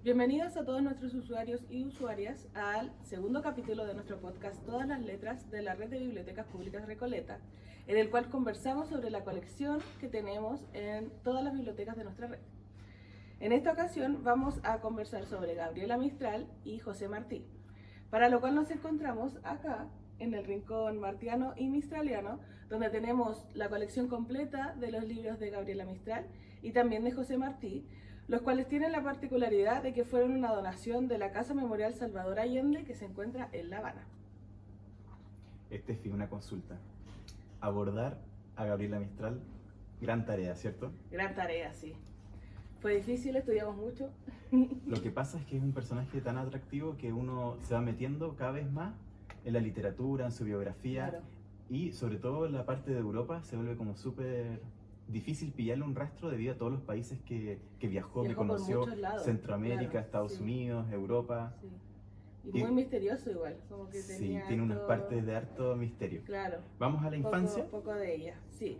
Bienvenidos a todos nuestros usuarios y usuarias al segundo capítulo de nuestro podcast Todas las letras de la Red de Bibliotecas Públicas Recoleta, en el cual conversamos sobre la colección que tenemos en todas las bibliotecas de nuestra red. En esta ocasión vamos a conversar sobre Gabriela Mistral y José Martí, para lo cual nos encontramos acá en el rincón martiano y mistraliano, donde tenemos la colección completa de los libros de Gabriela Mistral y también de José Martí, los cuales tienen la particularidad de que fueron una donación de la Casa Memorial Salvador Allende, que se encuentra en La Habana. Una consulta. Abordar a Gabriela Mistral, gran tarea, ¿cierto? Gran tarea, sí. Fue difícil, estudiamos mucho. Lo que pasa es que es un personaje tan atractivo que uno se va metiendo cada vez más en la literatura, en su biografía, Claro. y sobre todo en la parte de Europa se vuelve como súper difícil pillarle un rastro debido a todos los países que viajó, que Viajó por conoció, muchos lados, Centroamérica, claro, Estados sí. Unidos, Europa. Sí. Y muy misterioso igual, como que Sí, tenía tiene unas harto- partes de harto misterio. Claro. Vamos a la infancia. Poco de ella, sí.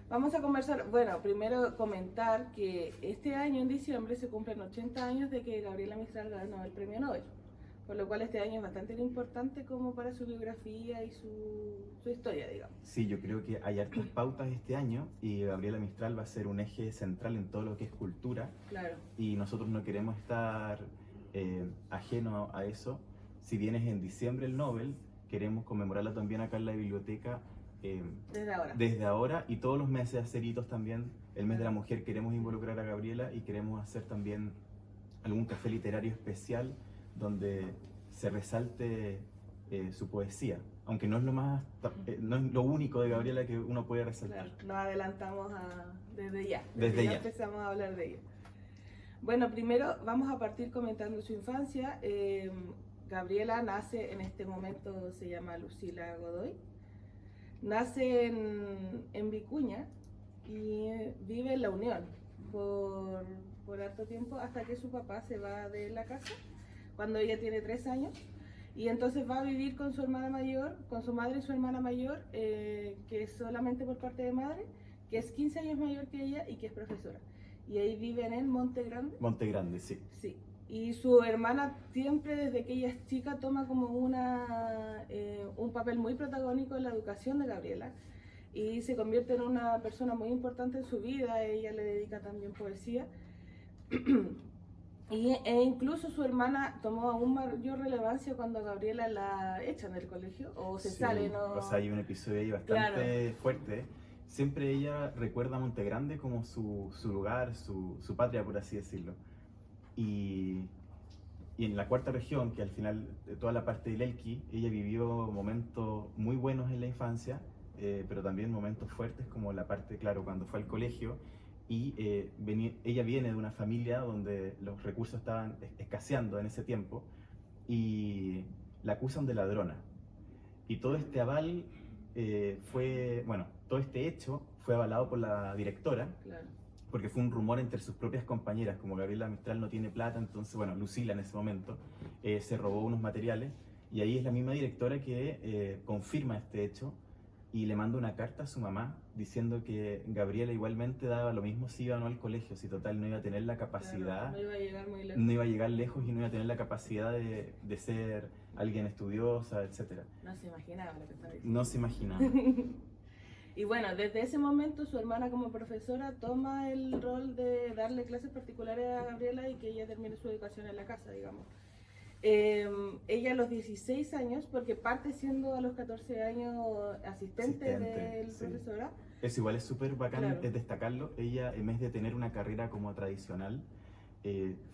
Vamos a conversar, bueno, primero comentar que este año en diciembre se cumplen 80 años de que Gabriela Mistral ganó el premio Nobel, por lo cual este año es bastante importante como para su biografía y su historia, digamos. Sí, yo creo que hay hartas pautas este año y Gabriela Mistral va a ser un eje central en todo lo que es cultura Claro, y nosotros no queremos estar ajeno a eso. Si bien es en diciembre el Nobel, queremos conmemorarla también acá en la biblioteca desde ahora. desde ahora y todos los meses hacer hitos también. El mes de la mujer queremos involucrar a Gabriela y queremos hacer también algún café literario especial donde se resalte su poesía, aunque no es no es lo único de Gabriela que uno puede resaltar. Claro, nos adelantamos desde ya. Desde ya. Empezamos a hablar de ella. Bueno, primero vamos a partir comentando su infancia. Gabriela nace, en este momento se llama Lucila Godoy. Nace en Vicuña y vive en La Unión por harto tiempo hasta que su papá se va de la casa cuando ella tiene 3 años. Y entonces va a vivir con su hermana mayor, con su madre y su hermana mayor, que es solamente por parte de madre, que es 15 años mayor que ella y que es profesora. Y ahí viven en Monte Grande. Monte Grande, sí. Sí. Y su hermana siempre, desde que ella es chica, toma como un papel muy protagónico en la educación de Gabriela. Y se convierte en una persona muy importante en su vida. Ella le dedica también poesía. E incluso su hermana tomó aún mayor relevancia cuando a Gabriela la echan del colegio o se Sí, sale, ¿no? o sea, hay un episodio ahí bastante fuerte. Siempre ella recuerda a Monte Grande como su lugar, su patria, por así decirlo. Y en la cuarta región, que al final de toda la parte del Elqui, ella vivió momentos muy buenos en la infancia, pero también momentos fuertes como la parte, claro, cuando fue al colegio. Y ella viene de una familia donde los recursos estaban escaseando en ese tiempo y la acusan de ladrona. Y todo este aval todo este hecho fue avalado por la directora, Claro. porque fue un rumor entre sus propias compañeras, como Gabriela Mistral no tiene plata, entonces, Lucila en ese momento se robó unos materiales y ahí es la misma directora que confirma este hecho y le manda una carta a su mamá diciendo que Gabriela igualmente daba lo mismo si iba o no al colegio, si total no iba a tener la capacidad, Claro, no iba a llegar muy lejos. no iba a llegar lejos y no iba a tener la capacidad de ser alguien estudiosa, etc. No se imaginaba lo que estaba diciendo. No se imaginaba. Y bueno, desde ese momento su hermana como profesora toma el rol de darle clases particulares a Gabriela y que ella termine su educación en la casa, digamos. Ella a los 16 años, porque parte siendo a los 14 años asistente de Sí. profesora. Eso igual es súper bacán, Claro. es destacarlo. Ella, en vez de tener una carrera como tradicional,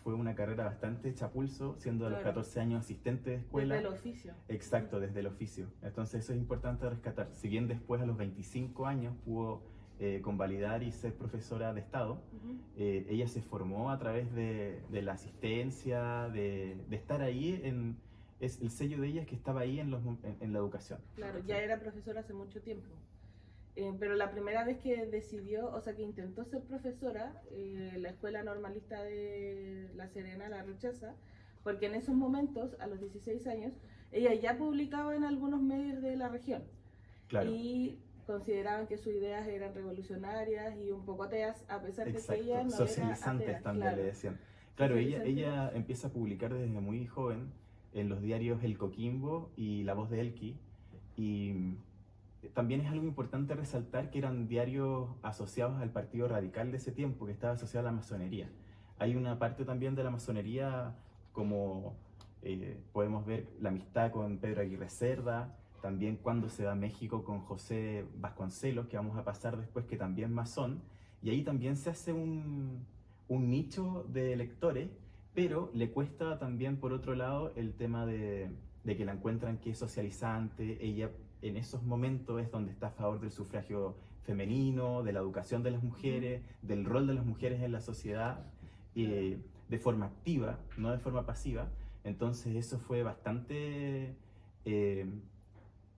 fue una carrera bastante hecha a pulso, siendo a los Claro. 14 años asistente de escuela. Desde el oficio. Exacto, desde el oficio. Entonces eso es importante rescatar. Si bien después a los 25 años pudo convalidar y ser profesora de Estado, Ujú. ella se formó a través de la asistencia, de estar ahí. Es el sello de ella es que estaba ahí en la educación. Claro, ya era profesora hace mucho tiempo. Pero la primera vez que decidió, o sea, que intentó ser profesora, la Escuela Normalista de La Serena la rechaza, porque en esos momentos, a los 16 años, ella ya publicaba en algunos medios de la región. Claro. Y consideraban que sus ideas eran revolucionarias y un poco ateas, a pesar de que Exacto, ella no socializantes era atea, también claro. le decían. Claro, ella empieza a publicar desde muy joven en los diarios El Coquimbo y La Voz de Elqui, y también es algo importante resaltar que eran diarios asociados al Partido Radical de ese tiempo, que estaba asociado a la masonería. Hay una parte también de la masonería, como podemos ver la amistad con Pedro Aguirre Cerda, también cuando se va a México con José Vasconcelos, que vamos a pasar después, que también masón, y ahí también se hace un nicho de lectores, pero le cuesta también, por otro lado, el tema de que la encuentran que es socializante. Ella en esos momentos es donde está a favor del sufragio femenino, de la educación de las mujeres, del rol de las mujeres en la sociedad, de forma activa, no de forma pasiva. Entonces eso fue bastante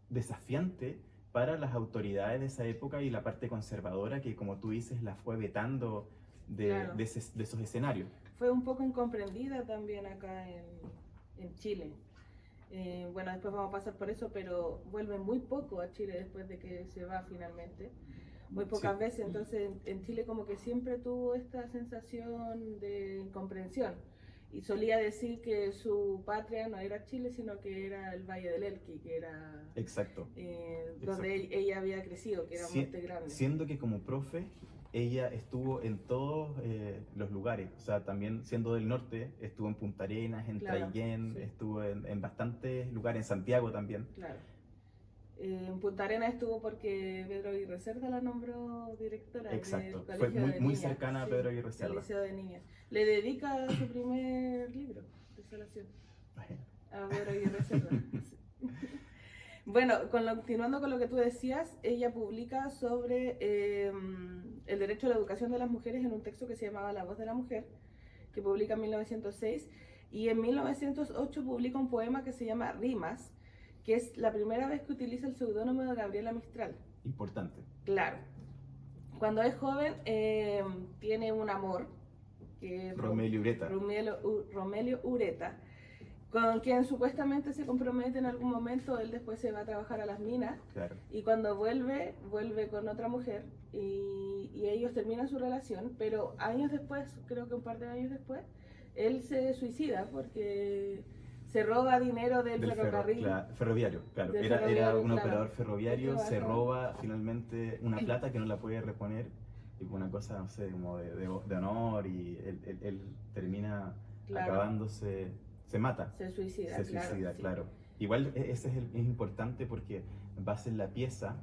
desafiante para las autoridades de esa época y la parte conservadora que, como tú dices, la fue vetando de esos escenarios. Fue un poco incomprendida también acá en Chile. Bueno, después vamos a pasar por eso, pero vuelve muy poco a Chile después de que se va finalmente. Muy pocas veces, entonces en Chile como que siempre tuvo esta sensación de incomprensión. Y solía decir que su patria no era Chile, sino que era el Valle del Elqui, que era donde ella había crecido, que era Monte Grande. Siendo que como profe, ella estuvo en todos los lugares, o sea, también siendo del norte, estuvo en Punta Arenas, en Traillén, estuvo en bastantes lugares, en Santiago también. Claro. En Punta Arenas estuvo porque Pedro Aguirre Cerda la nombró directora. Exacto, del fue colegio muy cercana a Pedro Aguirre Cerda. El Liceo de Niñas. Le dedica su primer libro de Salación a Pedro Aguirre Cerda. Bueno, continuando con lo que tú decías, ella publica sobre el derecho a la educación de las mujeres en un texto que se llamaba La Voz de la Mujer, que publica en 1906, y en 1908 publica un poema que se llama Rimas, que es la primera vez que utiliza el seudónimo de Gabriela Mistral. Importante. Claro. Cuando es joven, tiene un amor, que es Romelio Ureta. Romelio Ureta, con quien supuestamente se compromete en algún momento. Él después se va a trabajar a las minas, claro. Y cuando vuelve con otra mujer, y ellos terminan su relación, pero años después, creo que un par de años después, él se suicida porque se roba dinero del ferrocarril. Ferroviario, claro. Era un operador ferroviario, se roba finalmente una plata que no la puede reponer, y una cosa, no sé, como de honor, y él termina acabándose, se mata. Se suicida, claro. Igual ese es importante porque va a ser la pieza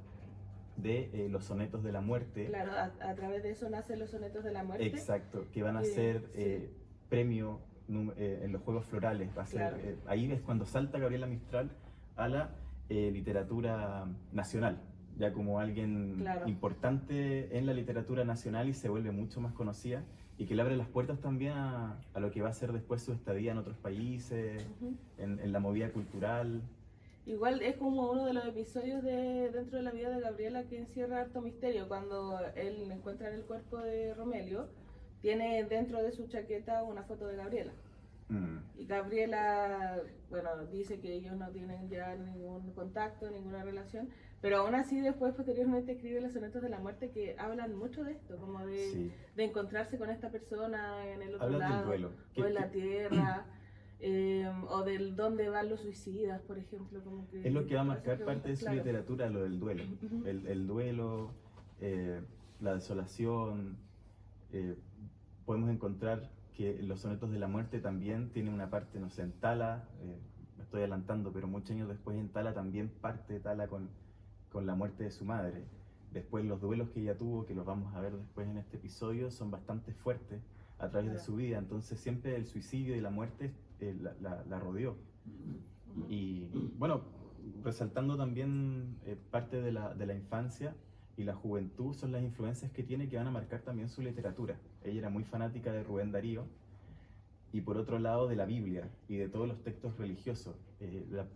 de los sonetos de la muerte. Claro, a través de eso nacen los sonetos de la muerte. Exacto, que van a ser premio en los Juegos Florales. Va a ser, ahí es cuando salta Gabriela Mistral a la literatura nacional, ya como alguien importante en la literatura nacional, y se vuelve mucho más conocida, y que le abre las puertas también a lo que va a ser después su estadía en otros países, en la movida cultural. Igual es como uno de los episodios dentro de la vida de Gabriela que encierra harto misterio. Cuando él encuentra el cuerpo de Romelio, tiene dentro de su chaqueta una foto de Gabriela. Y Gabriela, bueno, dice que ellos no tienen ya ningún contacto, ninguna relación, pero aún así después, posteriormente, escribe los sonetos de la muerte que hablan mucho de esto, como de encontrarse con esta persona en el otro lado, del duelo. O en la tierra, o del dónde van los suicidas, por ejemplo. Como que es lo que va a marcar parte de su literatura, lo del duelo. El duelo, la desolación. Podemos encontrar que los sonetos de la muerte también tienen una parte, no sé, en Tala, me estoy adelantando, pero muchos años después en Tala también parte Tala con la muerte de su madre. Después los duelos que ella tuvo, que los vamos a ver después en este episodio, son bastante fuertes a través de su vida. Entonces siempre el suicidio y la muerte la rodeó. Y bueno, resaltando también parte de la infancia y la juventud, son las influencias que tiene, que van a marcar también su literatura. Ella era muy fanática de Rubén Darío, y por otro lado de la Biblia y de todos los textos religiosos.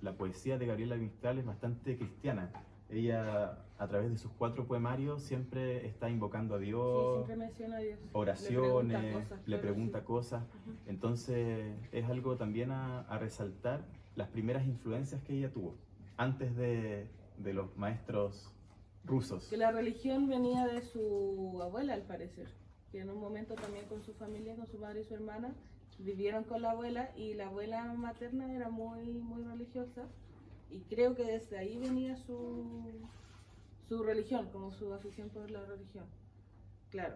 La poesía de Gabriela Mistral es bastante cristiana. Ella, a través de sus 4 poemarios, siempre está invocando a Dios, siempre menciona a Dios, oraciones, le pregunta cosas. Entonces es algo también a resaltar, las primeras influencias que ella tuvo antes de los maestros rusos. Que la religión venía de su abuela, al parecer, que en un momento también con su familia, con su madre y su hermana, vivieron con la abuela y la abuela materna era muy, muy religiosa y creo que desde ahí venía su religión, como su afición por la religión. Claro.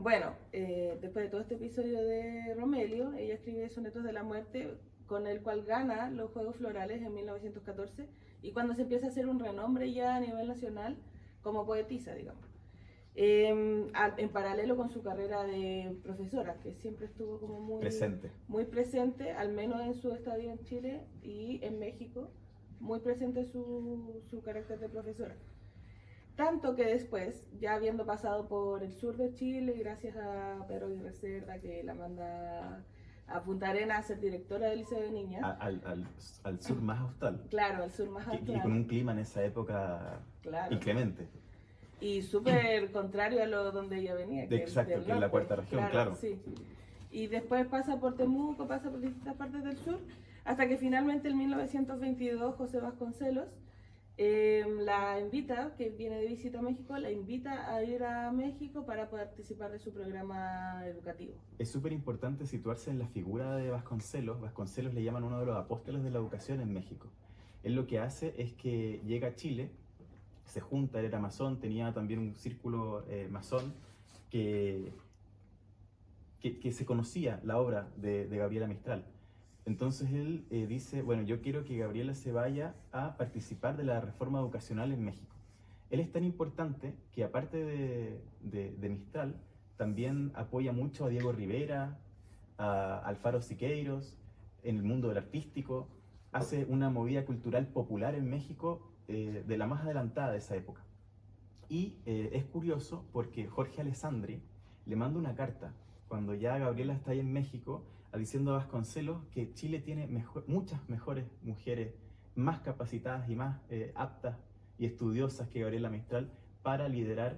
Bueno, después de todo este episodio de Romelio, ella escribe Sonetos de la Muerte, con el cual gana los Juegos Florales en 1914 y cuando se empieza a hacer un renombre ya a nivel nacional como poetisa, digamos. En paralelo con su carrera de profesora, que siempre estuvo como muy presente, al menos en su estadía en Chile y en México, muy presente su carácter de profesora. Tanto que después, ya habiendo pasado por el sur de Chile, gracias a Pedro Aguirre Cerda, que la manda a Punta Arenas a ser directora del Liceo de Niñas. Al sur más austral. Claro, al sur más austral. Y con un clima en esa época inclemente. Y súper contrario a lo donde ella venía. Exacto, que es la cuarta región, claro. Sí. Y después pasa por Temuco, pasa por distintas partes del sur, hasta que finalmente en 1922 José Vasconcelos la invita, que viene de visita a México, la invita a ir a México para participar de su programa educativo. Es súper importante situarse en la figura de Vasconcelos. Vasconcelos le llaman uno de los apóstoles de la educación en México. Él lo que hace es que llega a Chile, se junta, él era masón, tenía también un círculo masón que se conocía la obra de Gabriela Mistral. Entonces él dice, bueno, yo quiero que Gabriela se vaya a participar de la reforma educacional en México. Él es tan importante que aparte de Mistral, también apoya mucho a Diego Rivera, a Alfaro Siqueiros, en el mundo del artístico, hace una movida cultural popular en México de la más adelantada de esa época. Y es curioso porque Jorge Alessandri le manda una carta cuando ya Gabriela está ahí en México, diciendo a Vasconcelos que Chile tiene muchas mejores mujeres más capacitadas y más aptas y estudiosas que Gabriela Mistral para liderar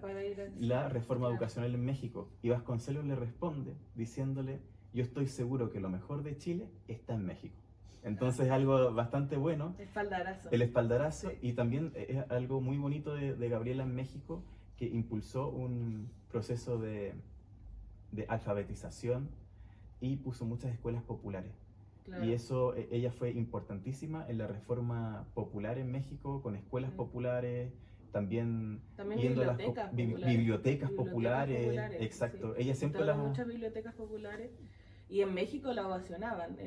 la reforma educacional en México. Y Vasconcelos le responde diciéndole, yo estoy seguro que lo mejor de Chile está en México. Entonces algo bastante bueno. El espaldarazo. Sí. Y también es algo muy bonito de Gabriela en México, que impulsó un proceso de alfabetización y puso muchas escuelas populares. Claro. Y eso, ella fue importantísima en la reforma popular en México, con escuelas populares, también yendo bibliotecas a las bibliotecas populares. Exacto. Sí. Ella siempre muchas bibliotecas populares. Y en México la ovacionaban.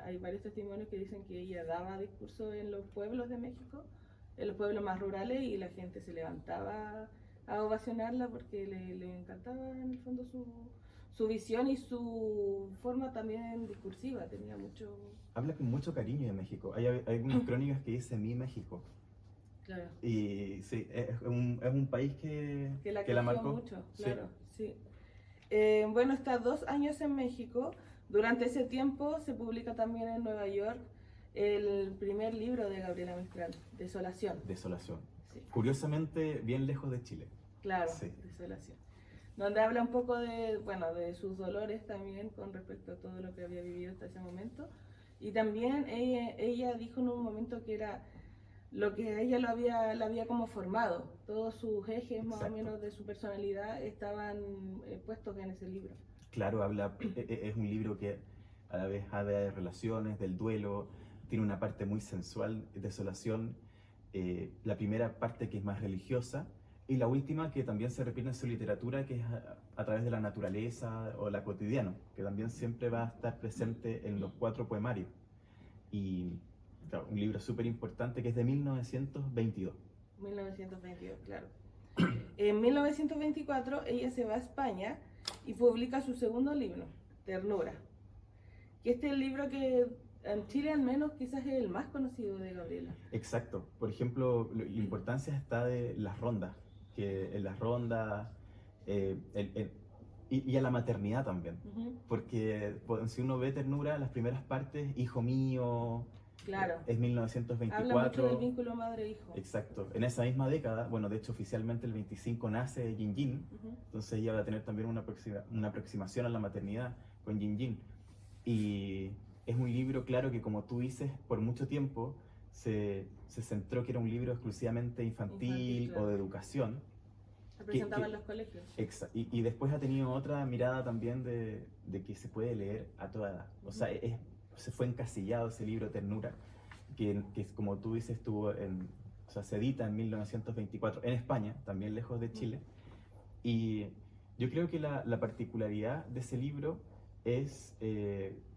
Hay varios testimonios que dicen que ella daba discursos en los pueblos de México, en los pueblos más rurales, y la gente se levantaba a ovacionarla porque le encantaba en el fondo su visión y su forma también discursiva. Tenía mucho... Habla con mucho cariño de México. Hay algunas crónicas que dicen mi México. Claro. Y sí, es un país que la marcó mucho, claro, sí. Bueno, está 2 años en México. Durante ese tiempo se publica también en Nueva York el primer libro de Gabriela Mistral, Desolación. Desolación. Sí. Curiosamente, bien lejos de Chile. Claro, sí. Desolación. Donde habla un poco de sus dolores también con respecto a todo lo que había vivido hasta ese momento. Y también ella dijo en un momento que era lo que a ella la había como formado. Todos sus ejes más o menos de su personalidad estaban puestos en ese libro. Claro, es un libro que a la vez habla de relaciones, del duelo, tiene una parte muy sensual, Desolación, la primera parte que es más religiosa, y la última que también se repite en su literatura, que es a través de la naturaleza o la cotidiana, que también siempre va a estar presente en los 4 poemarios. Y claro, un libro súper importante que es de 1922. 1922, claro. En 1924 ella se va a España y publica su segundo libro, Ternura. Que este es el libro que en Chile al menos quizás es el más conocido de Gabriela. Exacto. Por ejemplo, la importancia está de las rondas, que en las rondas y a la maternidad también. Porque si uno ve Ternura, las primeras partes, hijo mío, claro, es 1924. Habla mucho del vínculo madre-hijo. Exacto. En esa misma década, bueno, de hecho oficialmente el 25 nace Yin Yin, entonces ella va a tener también una aproximación a la maternidad con Yin Yin. Y es un libro, claro, que como tú dices, por mucho tiempo se centró que era un libro exclusivamente infantil claro, o de educación, Representaba en los colegios. Exacto. Y después ha tenido otra mirada también de que se puede leer a toda edad. O sea, se fue encasillado ese libro Ternura, que como tú dices, o sea, se edita en 1924 en España, también lejos de Chile. Y yo creo que la particularidad de ese libro es,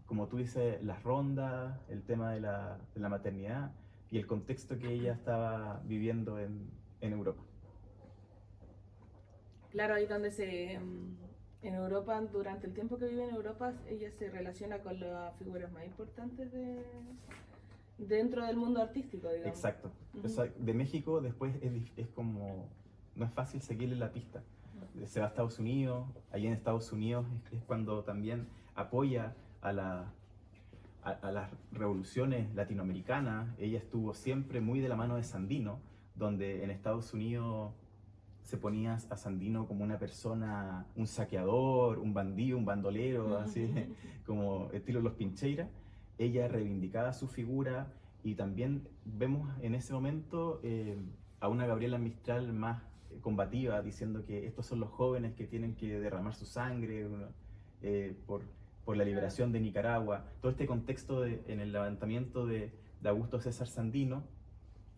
como tú dices, las rondas, el tema de la maternidad y el contexto que ella estaba viviendo en Europa. Claro, ahí donde en Europa, durante el tiempo que vive en Europa, ella se relaciona con las figuras más importantes dentro del mundo artístico, digamos. Exacto. O sea, de México después es como, no es fácil seguirle la pista. Se va a Estados Unidos, allí en Estados Unidos es cuando también apoya a las revoluciones latinoamericanas. Ella estuvo siempre muy de la mano de Sandino, donde en Estados Unidos se ponía a Sandino como una persona, un saqueador, un bandido, un bandolero, así como estilo Los Pincheira. Ella reivindicaba su figura y también vemos en ese momento a una Gabriela Mistral más combativa, diciendo que estos son los jóvenes que tienen que derramar su sangre por la liberación de Nicaragua. Todo este contexto en el levantamiento de Augusto César Sandino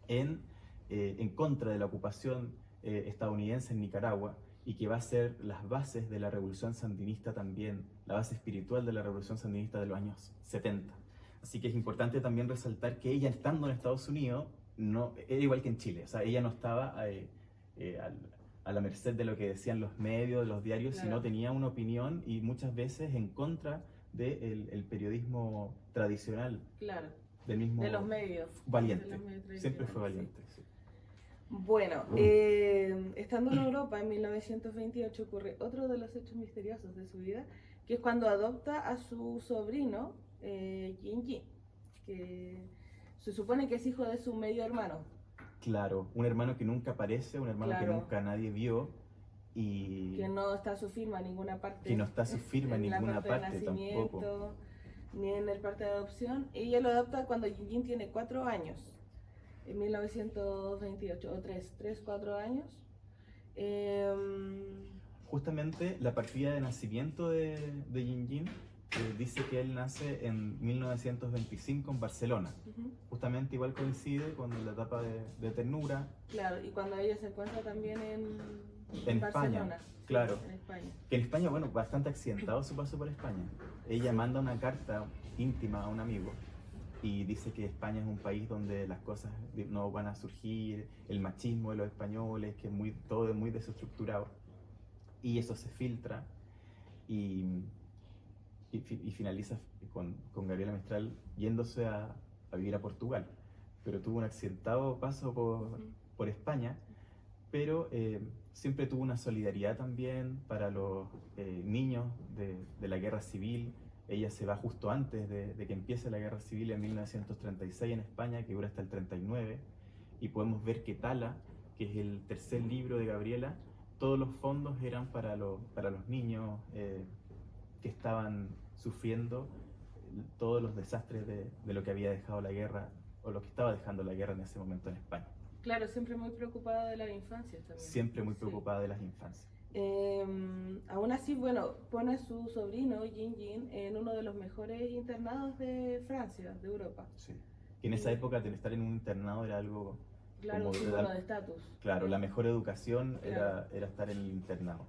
en contra de la ocupación estadounidense en Nicaragua, y que va a ser las bases de la revolución sandinista también, la base espiritual de la revolución sandinista de los años 70. Así que es importante también resaltar que ella, estando en Estados Unidos, no, era igual que en Chile. O sea, ella no estaba a la merced de lo que decían los medios, los diarios, claro, sino tenía una opinión y muchas veces en contra del periodismo tradicional. Claro, del mismo de los medios. Valiente, De los medios siempre fue valiente. Sí. Bueno, estando en Europa en 1928 ocurre otro de los hechos misteriosos de su vida, que es cuando adopta a su sobrino, Yin Yin, que se supone que es hijo de su medio hermano. Claro, un hermano que nunca aparece, un hermano claro, que nunca nadie vio y... que no está su firma en ninguna parte. Que no está su firma en ninguna parte tampoco. Ni en el parte de adopción. Ella lo adopta cuando Yin Yin tiene 4 años. En 1928, o 4 años. Justamente la partida de nacimiento de Yin Yin dice que él nace en 1925 en Barcelona. Justamente igual coincide con la etapa de ternura. Claro, y cuando ella se encuentra también en Barcelona. España, claro. Sí, en España. Que en España, bueno, bastante accidentado su paso por España. Ella manda una carta íntima a un amigo y dice que España es un país donde las cosas no van a surgir, el machismo de los españoles, que todo es muy desestructurado, y eso se filtra y finaliza con Gabriela Mistral yéndose a vivir a Portugal, pero tuvo un accidentado paso por España, pero siempre tuvo una solidaridad también para los niños de la guerra civil. Ella se va justo antes de que empiece la guerra civil en 1936 en España, que dura hasta el 39, y podemos ver que Tala, que es el tercer libro de Gabriela, todos los fondos eran para los niños que estaban sufriendo todos los desastres de lo que había dejado la guerra, o lo que estaba dejando la guerra en ese momento en España. Claro, siempre muy preocupada de las infancias también. Siempre muy preocupada de las infancias. Aún así, bueno, pone a su sobrino, Yin Yin, en uno de los mejores internados de Francia, de Europa. Sí. Que en esa época estar en un internado era algo... Claro, como un símbolo de estatus. Claro, la mejor educación claro. era estar en el internado.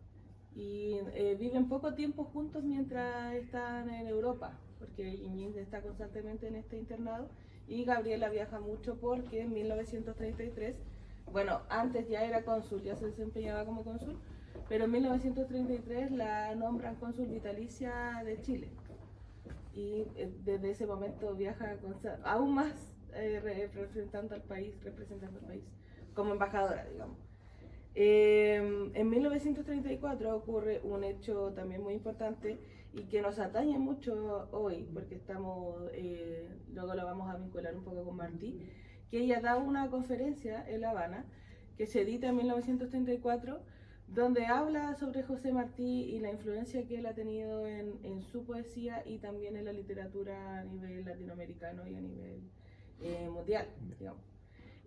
Y viven poco tiempo juntos mientras están en Europa, porque Yin Yin está constantemente en este internado, y Gabriela viaja mucho porque en 1933, bueno, antes ya era cónsul, ya se desempeñaba como cónsul, pero en 1933 la nombran cónsul vitalicia de Chile. Y desde ese momento viaja aún más representando al país como embajadora, digamos. En 1934 ocurre un hecho también muy importante y que nos atañe mucho hoy, porque estamos, luego lo vamos a vincular un poco con Martí, que ella da una conferencia en La Habana, que se edita en 1934, donde habla sobre José Martí y la influencia que él ha tenido en su poesía y también en la literatura a nivel latinoamericano y a nivel mundial, digamos.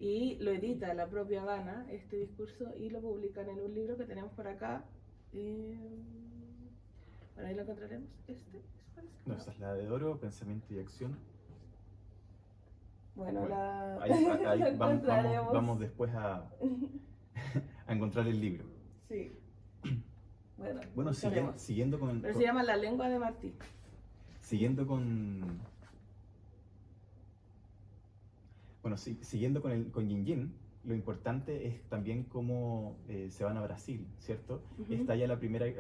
y lo edita la propia Habana, este discurso, y lo publican en un libro que tenemos por acá. Por ahí lo encontraremos. No, esa es la de Oro, Pensamiento y Acción. Bueno, ahí vamos después a encontrar el libro. Sí. Bueno, siguiendo con... Pero se llama La lengua de Martí. Siguiendo con... Bueno, siguiendo con Yin, lo importante es también cómo se van a Brasil, ¿cierto? Está ya la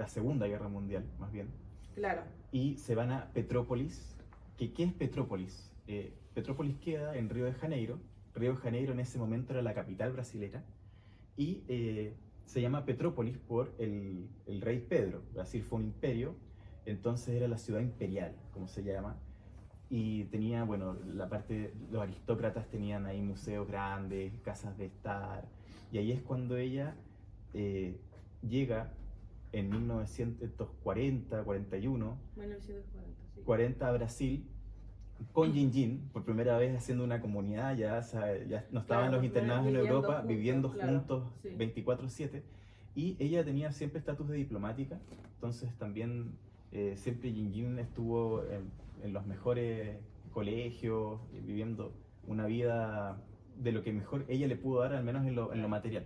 Segunda Guerra Mundial, más bien. Claro. Y se van a Petrópolis. ¿Qué es Petrópolis? Petrópolis queda en Río de Janeiro. Río de Janeiro en ese momento era la capital brasilera. Y se llama Petrópolis por el rey Pedro. Brasil fue un imperio, entonces era la ciudad imperial, como se llama. Y tenía, bueno, los aristócratas tenían ahí museos grandes, casas de estar. Y ahí es cuando ella llega en 1940, 41, 1940, sí. 40 a Brasil, con Yin, por primera vez haciendo una comunidad, ya no estaban los internados en Europa, viviendo juntos, sí. 24/7, y ella tenía siempre estatus de diplomática, entonces también siempre Yin estuvo en los mejores colegios, viviendo una vida de lo que mejor ella le pudo dar, al menos en lo material.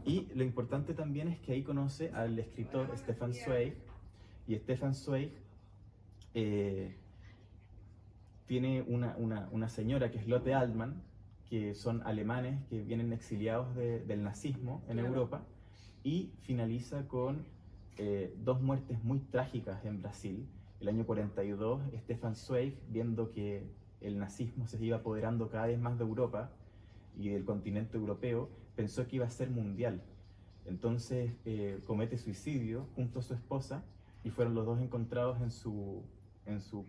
Y lo importante también es que ahí conoce al escritor Stefan Zweig, y Stefan Zweig tiene una señora que es Lotte Altmann, que son alemanes que vienen exiliados del nazismo en Europa, y finaliza con dos muertes muy trágicas en Brasil. El año 42, Stefan Zweig, viendo que el nazismo se iba apoderando cada vez más de Europa y del continente europeo, pensó que iba a ser mundial. Entonces comete suicidio junto a su esposa, y fueron los dos encontrados en su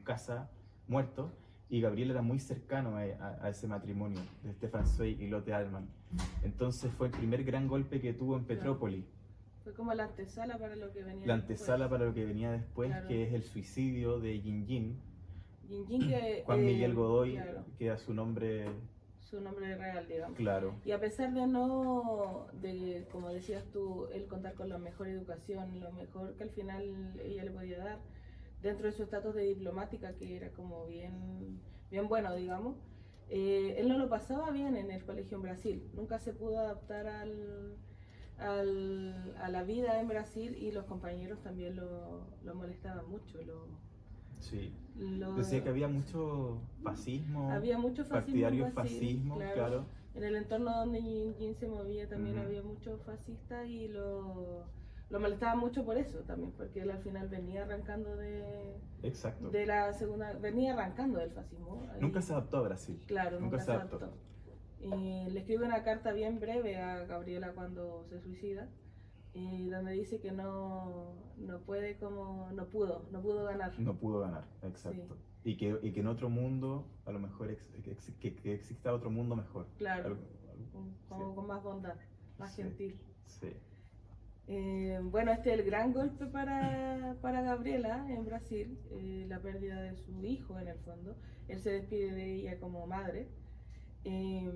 casa muertos, y Gabriel era muy cercano a ese matrimonio de Stefan Zweig y Lotte Altmann. Entonces fue el primer gran golpe que tuvo en Petrópolis. Fue como la antesala para lo que venía después, claro. Que es el suicidio de Yin, que Juan Miguel Godoy, claro. Que era su nombre real, digamos. Claro. Y a pesar de como decías tú, él contar con la mejor educación, lo mejor que al final ella le podía dar, dentro de su estatus de diplomática, que era como bien bueno, digamos, él no lo pasaba bien en el colegio en Brasil, nunca se pudo adaptar a la vida en Brasil, y los compañeros también lo molestaban mucho. Sí. Decía que había mucho fascismo, fascismo, claro. En el entorno donde Yin se movía también había muchos fascistas, y lo molestaba mucho por eso también, porque él al final venía arrancando de la segunda, venía arrancando del fascismo. Nunca se adaptó a Brasil. Claro, nunca se adaptó. Y le escribe una carta bien breve a Gabriela cuando se suicida, y donde dice que no pudo ganar. No pudo ganar, exacto. Sí. Y que en otro mundo, a lo mejor que exista otro mundo mejor. Claro, con más bondad, más gentil. Sí. Bueno, este es el gran golpe para Gabriela en Brasil, la pérdida de su hijo en el fondo. Él se despide de ella como madre, y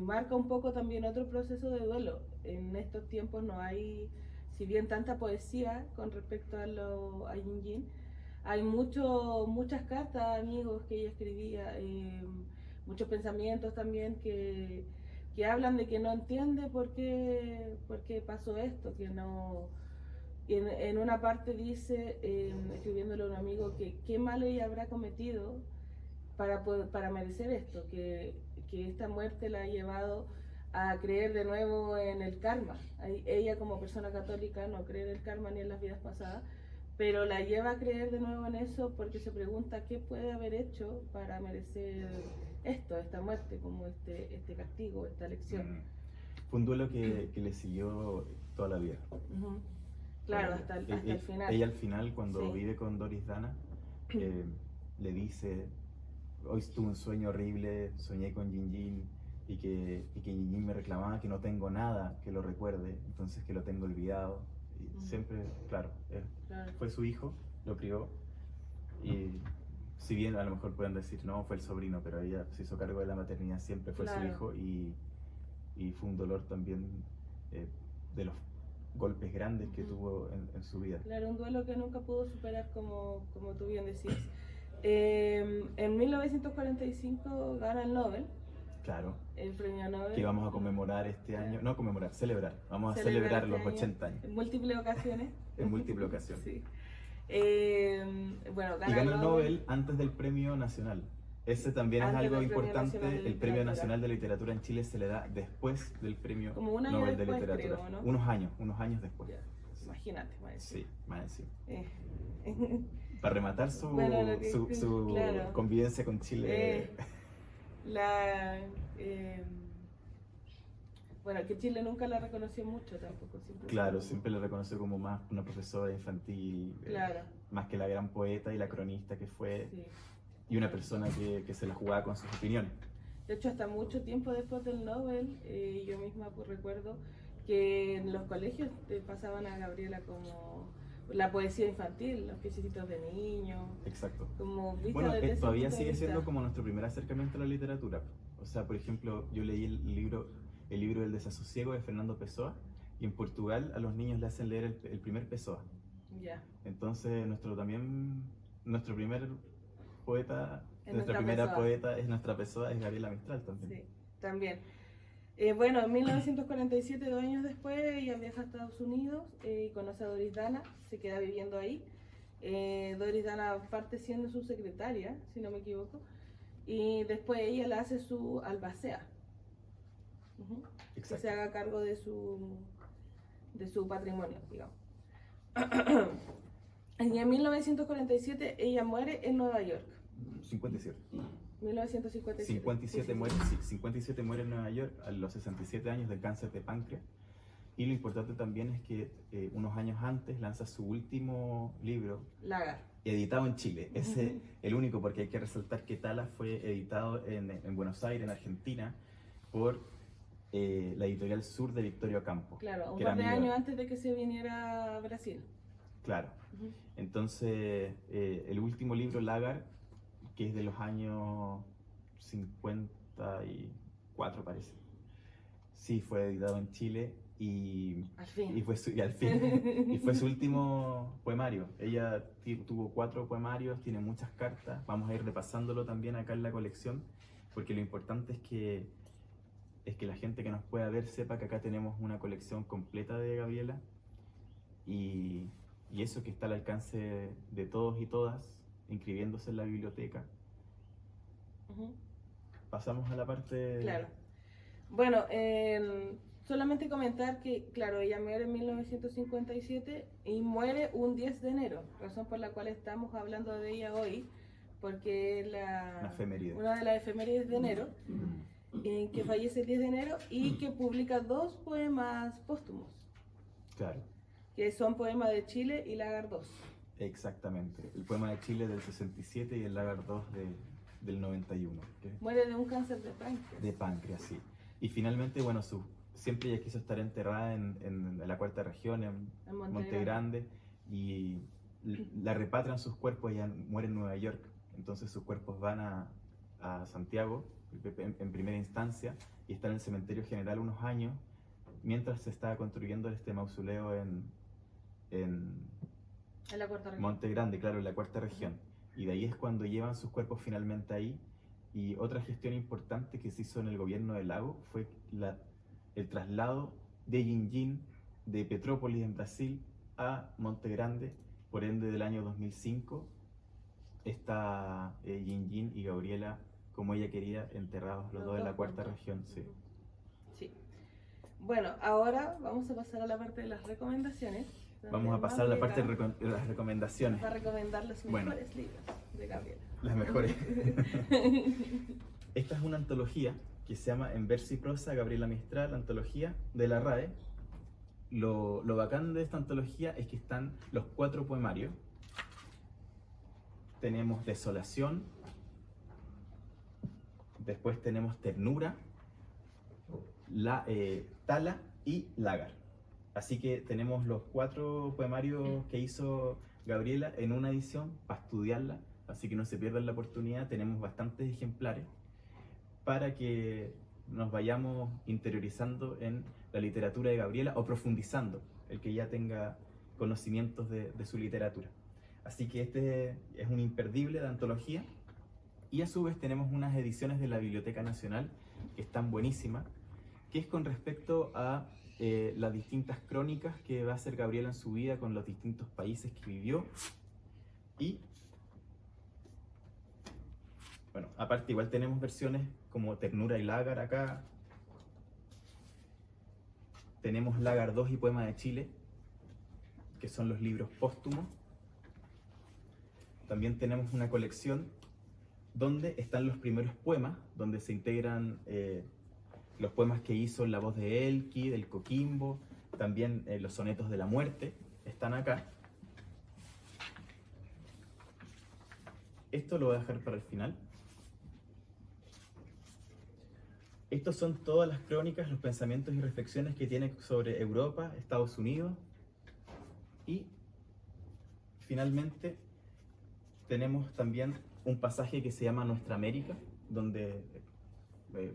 marca un poco también otro proceso de duelo. En estos tiempos no hay, si bien tanta poesía con respecto a Yin, hay muchas cartas a amigos que ella escribía, muchos pensamientos también que hablan de que no entiende por qué pasó esto, que no. En una parte dice, escribiéndole a un amigo, que qué mal ella habrá cometido para merecer esto, que esta muerte la ha llevado a creer de nuevo en el karma. Ella, como persona católica, no cree en el karma ni en las vidas pasadas, pero la lleva a creer de nuevo en eso, porque se pregunta qué puede haber hecho para merecer esta muerte, como este castigo, esta lección. Fue un duelo que le siguió toda la vida. Claro, hasta el final. Ella al final, cuando vive con Doris Dana, le dice: hoy tuve un sueño horrible, soñé con Yin, y que Yin me reclamaba que no tengo nada que lo recuerde, entonces que lo tengo olvidado. Y siempre, claro, fue su hijo, lo crió, y si bien a lo mejor pueden decir no, fue el sobrino, pero ella se hizo cargo de la maternidad, siempre fue su hijo, y y fue un dolor también de los golpes grandes que tuvo en su vida. Claro, un duelo que nunca pudo superar, como tú bien decías. En 1945 gana el Nobel. Claro. El premio Nobel. Que vamos a conmemorar este año. No conmemorar, celebrar. Vamos a celebrar celebrar los 80 años. En múltiples ocasiones. En múltiples ocasiones. Sí. Bueno, y gana el Nobel antes del premio nacional. Ese también es algo importante. El Premio Nacional de Literatura en Chile se le da después del Premio como un año Nobel después, de Literatura. Creo, ¿no? Unos años después. Ya. Imagínate, más encima. Sí, más encima. Para rematar su claro. convivencia con Chile. Bueno, que Chile nunca la reconoció mucho tampoco. Claro, siempre la reconoció como más una profesora infantil, claro. Más que la gran poeta y la cronista que fue, sí. Y una persona que se la jugaba con sus opiniones. De hecho, hasta mucho tiempo después del Nobel, yo misma recuerdo que en los colegios pasaban a Gabriela como la poesía infantil, los piececitos de niño. Exacto. Como vista bueno, desde todavía sigue siendo como nuestro primer acercamiento a la literatura. O sea, por ejemplo, yo leí el libro El desasosiego de Fernando Pessoa, y en Portugal a los niños le hacen leer el primer Pessoa. Ya. Entonces, nuestro primer poeta, nuestra primera Pessoa. poeta es nuestra Pessoa, es Gabriela Mistral también. Sí, también. Bueno, en 1947, 2 años después, ella viaja a Estados Unidos y conoce a Doris Dana, se queda viviendo ahí. Doris Dana parte siendo su secretaria, si no me equivoco, y después ella la hace su albacea. Que se haga cargo de su patrimonio, digamos. Y en 1947 ella muere en Nueva York. 57. 1957. 57 muere en Nueva York a los 67 años de cáncer de páncreas. Y lo importante también es que unos años antes lanza su último libro, Lagar, editado en Chile. El único, porque hay que resaltar que Tala fue editado en Buenos Aires, en Argentina, por la editorial Sur de Victorio Ocampo. Claro, un par de años antes de que se viniera a Brasil. Claro. Entonces, el último libro, Lagar, que es de los años 54, parece. Sí, fue editado en Chile y fue su último poemario. Ella tuvo 4 poemarios, tiene muchas cartas. Vamos a ir repasándolo también acá en la colección, porque lo importante es que la gente que nos pueda ver sepa que acá tenemos una colección completa de Gabriela y eso que está al alcance de todos y todas, inscribiéndose en la biblioteca. Pasamos a la parte... Claro. Bueno, solamente comentar que, claro, ella muere en 1957 y muere un 10 de enero, razón por la cual estamos hablando de ella hoy, porque es una de las efemérides de enero, que fallece el 10 de enero y que publica 2 poemas póstumos. Claro. Que son Poema de Chile y Lagar 2. Exactamente. El Poema de Chile del 67 y el Lagar 2 del 91. Muere de un cáncer de páncreas. De páncreas, sí. Y finalmente, bueno, siempre ella quiso estar enterrada en la cuarta región, en Monte Grande, y la repatrian sus cuerpos. Ella muere en Nueva York. Entonces sus cuerpos van a Santiago en primera instancia y están en el cementerio general unos años mientras se estaba construyendo este mausoleo en la cuarta región. Monte Grande, claro, en la cuarta región. Y de ahí es cuando llevan sus cuerpos finalmente ahí. Y otra gestión importante que se hizo en el gobierno de Lago fue el traslado de Gin de Petrópolis en Brasil a Monte Grande. Por ende, del año 2005 está Gin y Gabriela, como ella quería, enterrados los dos en la cuarta región. Sí. Bueno, ahora vamos a pasar a la parte de las recomendaciones. Vamos a pasar a la parte de las recomendaciones. Para recomendar los mejores libros de Gabriela. Las mejores. Esta es una antología que se llama En verso y prosa, Gabriela Mistral, antología de la RAE. Lo bacán de esta antología es que están los 4 poemarios. Tenemos Desolación, después tenemos Ternura, Tala y Lagar. Así que tenemos los 4 poemarios que hizo Gabriela en una edición para estudiarla, así que no se pierdan la oportunidad. Tenemos bastantes ejemplares para que nos vayamos interiorizando en la literatura de Gabriela o profundizando, el que ya tenga conocimientos de su literatura. Así que este es un imperdible de antología, y a su vez tenemos unas ediciones de la Biblioteca Nacional que están buenísimas, que es con respecto a las distintas crónicas que va a hacer Gabriela en su vida con los distintos países que vivió. Y bueno, aparte igual tenemos versiones como Ternura y Lágar acá. Tenemos Lágar 2 y Poema de Chile, que son los libros póstumos. También tenemos una colección donde están los primeros poemas, donde se integran los poemas que hizo en la voz de Elqui, del Coquimbo, también los sonetos de la muerte, están acá. Esto lo voy a dejar para el final. Estos son todas las crónicas, los pensamientos y reflexiones que tiene sobre Europa, Estados Unidos. Y finalmente tenemos también un pasaje que se llama Nuestra América, donde,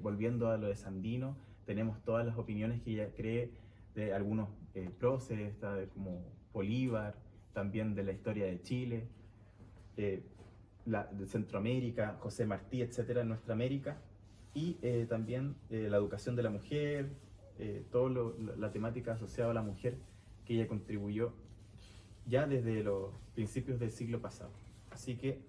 volviendo a lo de Sandino, tenemos todas las opiniones que ella cree de algunos próceres, como Bolívar, también de la historia de Chile, de Centroamérica, José Martí, etcétera, en Nuestra América. Y también la educación de la mujer, toda la temática asociada a la mujer que ella contribuyó ya desde los principios del siglo pasado. Así que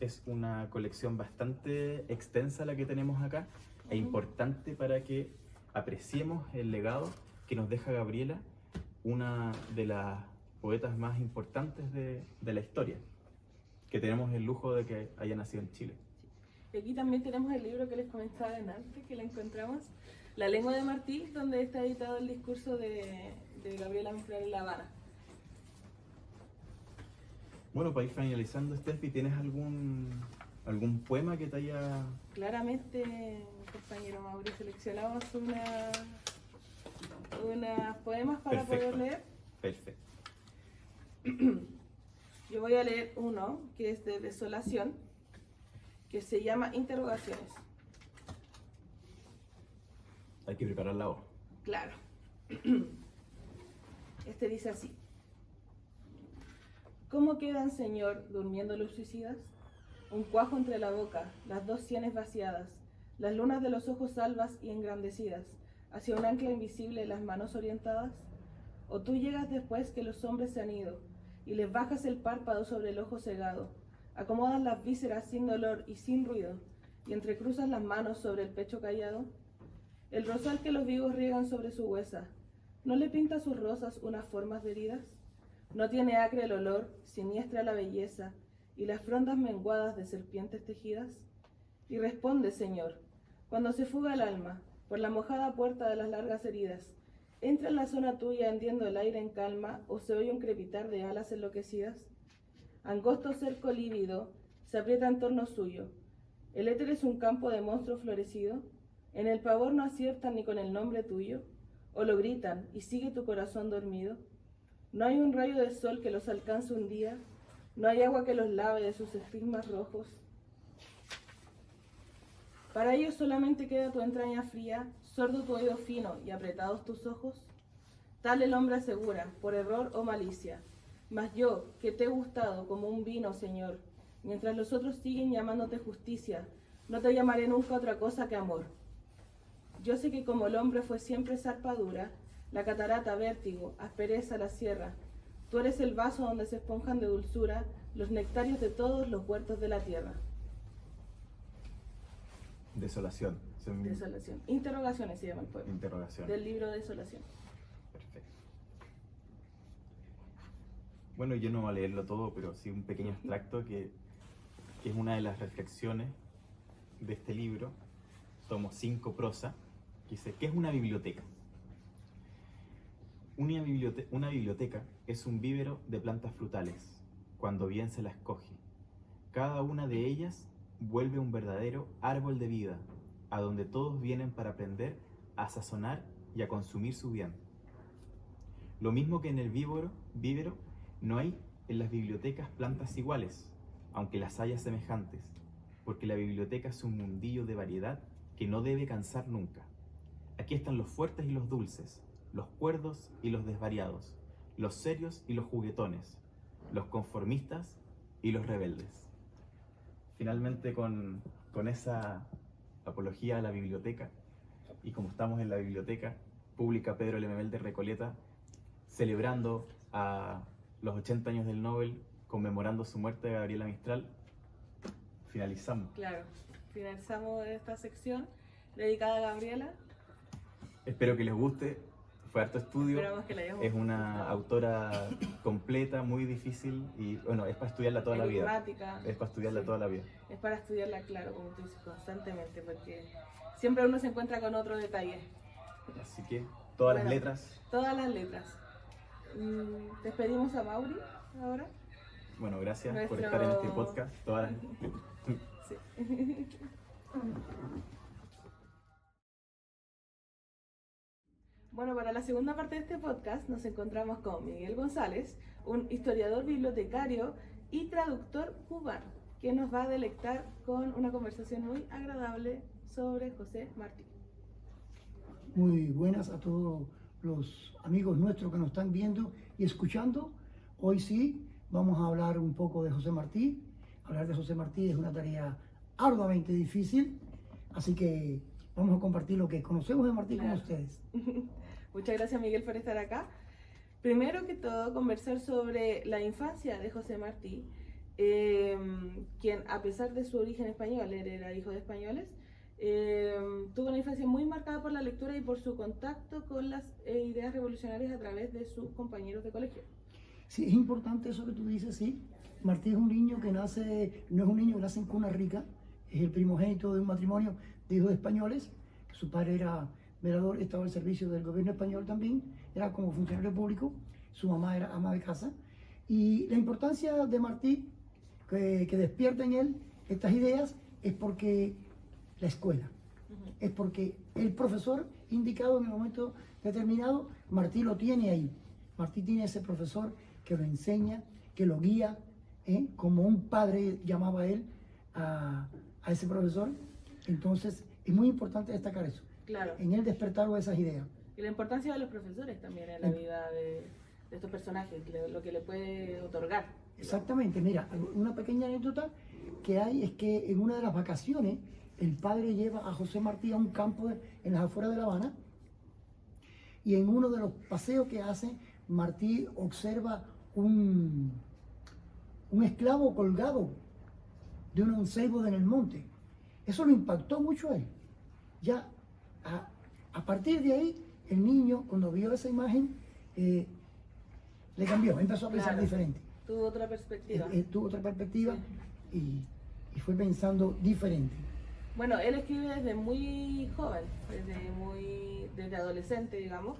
es una colección bastante extensa la que tenemos acá, e importante para que apreciemos el legado que nos deja Gabriela, una de las poetas más importantes de la historia, que tenemos el lujo de que haya nacido en Chile. Y aquí también tenemos el libro que les comentaba antes, que lo encontramos, La lengua de Martí, donde está editado el discurso de Gabriela Mistral en La Habana. Bueno, para ir finalizando, Steffi, ¿tienes algún poema que te haya...? Claramente, compañero Mauri, seleccionamos unos poemas para poder leer. Perfecto. Yo voy a leer uno que es de Desolación, que se llama Interrogaciones. Hay que preparar la hoja. Claro. Este dice así. ¿Cómo quedan, Señor, durmiendo los suicidas? Un cuajo entre la boca, las dos sienes vaciadas, las lunas de los ojos albas y engrandecidas, hacia un ancla invisible las manos orientadas. ¿O tú llegas después que los hombres se han ido, y les bajas el párpado sobre el ojo cegado, acomodas las vísceras sin dolor y sin ruido, y entrecruzas las manos sobre el pecho callado? El rosal que los vivos riegan sobre su huesa, ¿no le pinta sus rosas unas formas de heridas? ¿No tiene acre el olor, siniestra la belleza, y las frondas menguadas de serpientes tejidas? Y responde, Señor, cuando se fuga el alma, por la mojada puerta de las largas heridas, ¿entra en la zona tuya hendiendo el aire en calma, o se oye un crepitar de alas enloquecidas? Angosto cerco lívido se aprieta en torno suyo. ¿El éter es un campo de monstruo florecido? ¿En el pavor no aciertan ni con el nombre tuyo? ¿O lo gritan y sigue tu corazón dormido? ¿No hay un rayo de sol que los alcance un día? ¿No hay agua que los lave de sus estigmas rojos? Para ellos solamente queda tu entraña fría, sordo tu oído fino y apretados tus ojos. Tal el hombre asegura, por error o malicia. Mas yo, que te he gustado como un vino, Señor, mientras los otros siguen llamándote justicia, no te llamaré nunca otra cosa que amor. Yo sé que como el hombre fue siempre zarpa dura, la catarata vértigo, aspereza la sierra, tú eres el vaso donde se esponjan de dulzura los nectarios de todos los huertos de la tierra. Desolación. Desolación. Interrogaciones se llama el poema. Interrogación. Del libro Desolación. Perfecto. Bueno, yo no voy a leerlo todo, pero sí un pequeño extracto que es una de las reflexiones de este libro, tomo 5 prosa, que dice, ¿qué es una biblioteca? Una biblioteca es un vívero de plantas frutales, cuando bien se la escoge. Cada una de ellas vuelve un verdadero árbol de vida, a donde todos vienen para aprender a sazonar y a consumir su bien. Lo mismo que en el vívero, no hay en las bibliotecas plantas iguales, aunque las haya semejantes, porque la biblioteca es un mundillo de variedad que no debe cansar nunca. Aquí están los fuertes y los dulces, los cuerdos y los desvariados, los serios y los juguetones, los conformistas y los rebeldes. Finalmente, con esa apología a la biblioteca, y como estamos en la biblioteca pública Pedro Lemebel de Recoleta, celebrando a los 80 años del Nobel, conmemorando su muerte de Gabriela Mistral, finalizamos. Claro, finalizamos esta sección dedicada a Gabriela. Espero que les guste, fue harto estudio. Esperamos que la hayamos Es una gustado. autora completa, muy difícil y bueno, es para estudiarla toda la vida. Enigmática. Es para estudiarla Sí. toda la vida. Es para estudiarla, claro, como tú dices, constantemente, porque siempre uno se encuentra con otro detalle. Así que todas las Bueno, letras, Todas las letras. Despedimos a Mauri ahora. bueno, gracias por Nuestro- estar en este podcast. Todas las... Sí. Bueno, para la segunda parte de este podcast nos encontramos con Miguel González, un historiador bibliotecario y traductor cubano, que nos va a deleitar con una conversación muy agradable sobre José Martí. Muy buenas a todos los amigos nuestros que nos están viendo y escuchando. Hoy sí vamos a hablar un poco de José Martí. Hablar de José Martí es una tarea arduamente difícil, así que vamos a compartir lo que conocemos de Martí con Claro. ustedes. Muchas gracias, Miguel, por estar acá. Primero que todo, conversar sobre la infancia de José Martí, quien, a pesar de su origen español, él era hijo de españoles, tuvo una infancia muy marcada por la lectura y por su contacto con las ideas revolucionarias a través de sus compañeros de colegio. Sí, es importante eso que tú dices, sí. Martí es un niño que nace, no es un niño que nace en cuna rica, es el primogénito de un matrimonio de hijos de españoles, que su padre era velador, estaba al servicio del gobierno español también, era como funcionario público, su mamá era ama de casa. Y la importancia de Martí, que despierta en él estas ideas, es porque la escuela, es porque el profesor indicado en el momento determinado, Martí lo tiene ahí. Martí tiene ese profesor que lo enseña, que lo guía, como un padre llamaba él a ese profesor. Entonces es muy importante destacar eso, Claro. en él despertar esas ideas. Y la importancia de los profesores también en la vida de estos personajes, lo que le puede otorgar. Exactamente, mira, una pequeña anécdota que hay es que en una de las vacaciones el padre lleva a José Martí a un campo en las afueras de La Habana, y en uno de los paseos que hace, Martí observa un esclavo colgado de un ceibo en el monte. Eso lo impactó mucho a él. Ya a partir de ahí, el niño, cuando vio esa imagen, le cambió, empezó a pensar Claro. diferente. Tuvo otra perspectiva. Tuvo otra perspectiva y fue pensando diferente. Bueno, él escribe desde muy joven, desde adolescente, digamos.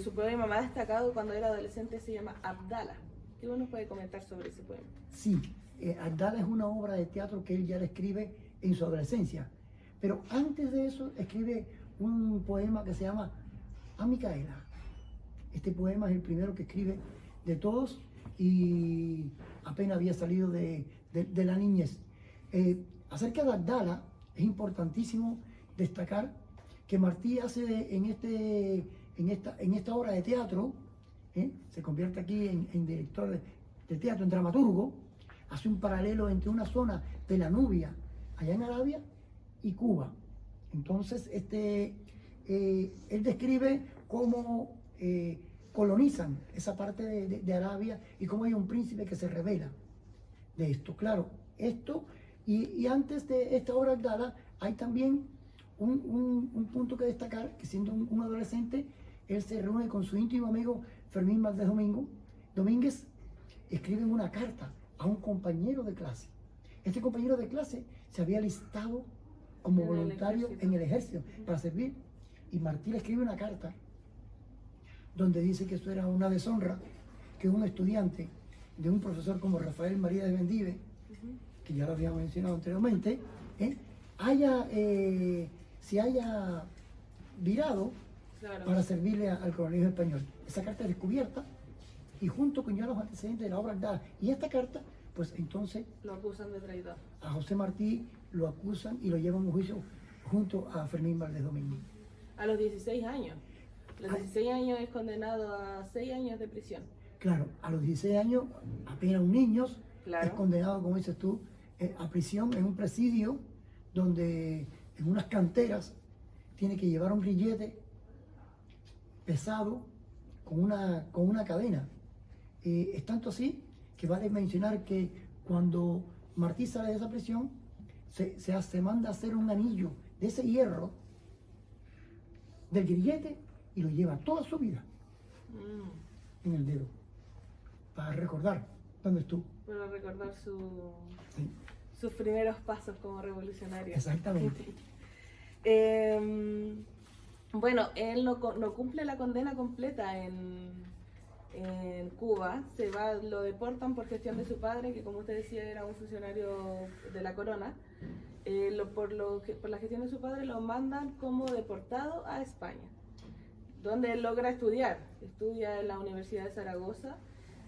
Su poema más destacado cuando era adolescente se llama Abdala. ¿Qué uno puede comentar sobre ese poema? Sí, Abdala es una obra de teatro que él ya la escribe en su adolescencia. Pero antes de eso escribe un poema que se llama A Micaela. Este poema es el primero que escribe de todos y apenas había salido de la niñez. Acerca de Abdala, es importantísimo destacar que Martí hace en esta obra de teatro, se convierte aquí en director de teatro, en dramaturgo, hace un paralelo entre una zona de la Nubia, allá en Arabia, y Cuba. Entonces, él describe cómo colonizan esa parte de Arabia y cómo hay un príncipe que se revela de esto. Claro, esto, y antes de esta obra Abdala, hay también un punto que destacar, que siendo un adolescente, él se reúne con su íntimo amigo Fermín Valdés Domínguez, escriben una carta a un compañero de clase. Este compañero de clase se había alistado como En el voluntario ejército. en el ejército para servir, y Martí le escribe una carta donde dice que eso era una deshonra que un estudiante de un profesor como Rafael María de Bendive, que ya lo había mencionado anteriormente, se haya virado Claro. para servirle al colonialismo español. Esa carta es descubierta y junto con ya los antecedentes de la obra Abdala y esta carta, pues entonces Lo acusan de traidor. a José Martí lo acusan y lo llevan a un juicio junto a Fermín Valdés Domínguez. A los 16 años. A los 16 años es condenado a 6 años de prisión. Claro, a los 16 años, apenas un niño, Claro. es condenado, como dices tú, a prisión en un presidio donde en unas canteras tiene que llevar un grillete pesado con una cadena. Es tanto así que vale mencionar que cuando Martí sale de esa prisión, se manda a hacer un anillo de ese hierro del grillete y lo lleva toda su vida en el dedo para recordar dónde estuvo. Para recordar Sí, sus primeros pasos como revolucionario. exactamente. Bueno, él no cumple la condena completa en Cuba. Lo deportan por gestión de su padre, que como usted decía era un funcionario de la corona. Por la gestión de su padre lo mandan como deportado a España, donde él logra estudiar. Estudia en la Universidad de Zaragoza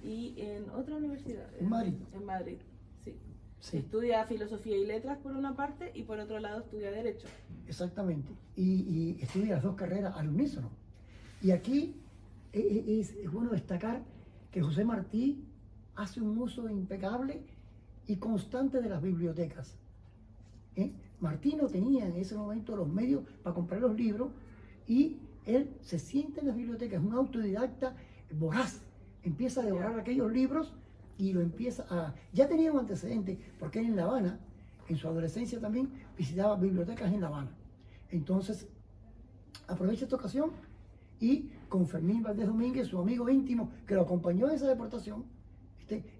y en otra universidad. En Madrid. En Madrid, sí. Sí, Estudia filosofía y letras por una parte y por otro lado estudia derecho. exactamente. Y estudia las dos carreras al unísono. Y aquí es bueno destacar que José Martí hace un uso impecable y constante de las bibliotecas. Martí no tenía en ese momento los medios para comprar los libros y él se siente en las bibliotecas, es un autodidacta voraz, empieza a devorar aquellos libros y lo empieza a... Ya tenía un antecedente, porque él en La Habana, en su adolescencia también, visitaba bibliotecas en La Habana. Entonces, aprovecha esta ocasión y con Fermín Valdés Domínguez, su amigo íntimo, que lo acompañó en esa deportación,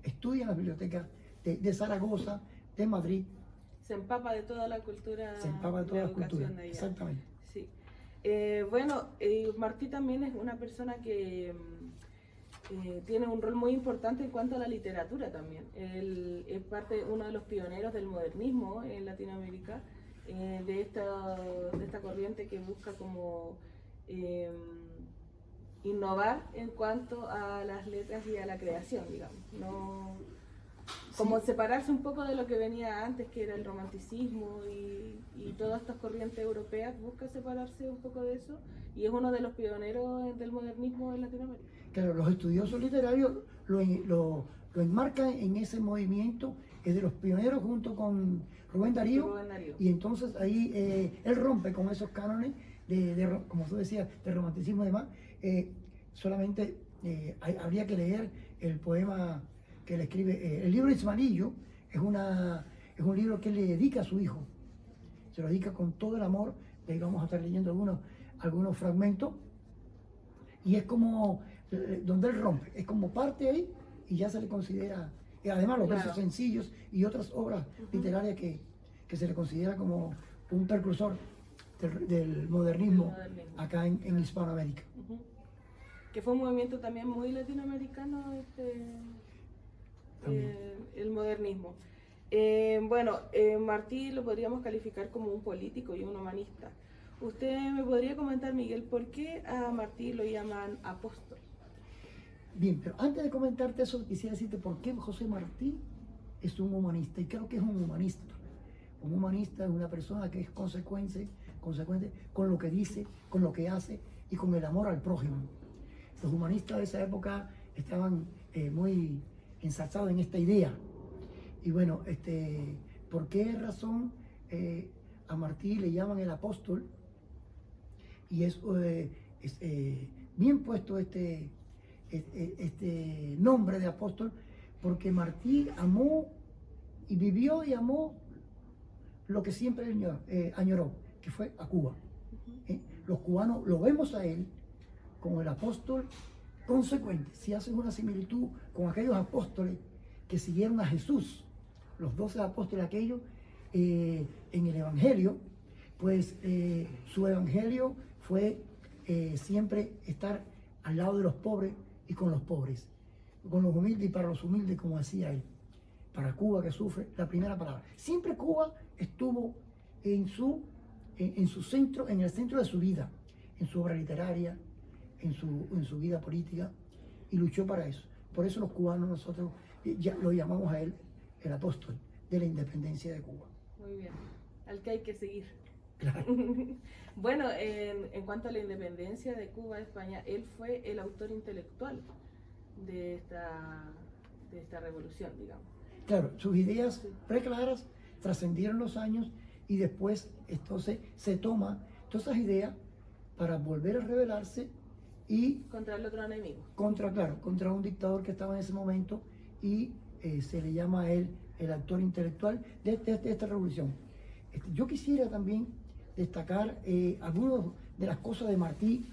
estudia en las bibliotecas de Zaragoza, de Madrid. Se empapa de toda la cultura. Se empapa de toda la educación cultura, de allá. exactamente. Sí. Bueno, Martí también es una persona que tiene un rol muy importante en cuanto a la literatura también. Él es uno de los pioneros del modernismo en Latinoamérica, de esta corriente que busca como innovar en cuanto a las letras y a la creación, digamos. No, como separarse un poco de lo que venía antes, que era el romanticismo y todas estas corrientes europeas, busca separarse un poco de eso y es uno de los pioneros del modernismo en Latinoamérica. Claro, los estudiosos literarios lo enmarcan en ese movimiento, es de los pioneros junto con Rubén Darío. Y entonces ahí él rompe con esos cánones como tú decías, de romanticismo y demás. Solamente habría que leer el poema que él escribe. El libro Ismarillo es un libro que él le dedica a su hijo. Se lo dedica con todo el amor. De ahí vamos a estar leyendo algunos fragmentos. Y es como donde él rompe, es como parte ahí y ya se le considera, además los versos sencillos y otras obras literarias que se le considera como un precursor del modernismo acá en Hispanoamérica. Que fue un movimiento también muy latinoamericano, el modernismo. Bueno, Martí lo podríamos calificar como un político y un humanista. ¿Usted me podría comentar, Miguel, por qué a Martí lo llaman apóstol? Bien, pero antes de comentarte eso, quisiera decirte por qué José Martí es un humanista. Y creo que es un humanista. Un humanista es una persona que es consecuente con lo que dice, con lo que hace y con el amor al prójimo. Los humanistas de esa época estaban muy ensalzados en esta idea. Y bueno, ¿por qué razón a Martí le llaman el apóstol? Y es bien puesto este nombre de apóstol, porque Martí amó y vivió y amó lo que siempre añoró, que fue a Cuba. Los cubanos lo vemos a él como el apóstol consecuente. Si hacen una similitud con aquellos apóstoles que siguieron a Jesús, los 12 apóstoles aquellos, en el Evangelio, pues su Evangelio fue siempre estar al lado de los pobres y con los pobres, con los humildes y para los humildes, como decía él. Para Cuba que sufre, la primera palabra. Siempre Cuba estuvo en su centro, en el centro de su vida, en su obra literaria, en su vida política, y luchó para eso. Por eso los cubanos nosotros ya lo llamamos a él el apóstol de la independencia de Cuba. Muy bien, al que hay que seguir. Claro. Bueno, en cuanto a la independencia de Cuba de España, él fue el autor intelectual de esta revolución, digamos. Claro, sus ideas preclaras trascendieron los años y después entonces se toma todas esas ideas para volver a rebelarse y contra el otro enemigo. Contra un dictador que estaba en ese momento y se le llama a él el actor intelectual de esta revolución. Yo quisiera también destacar algunas de las cosas de Martí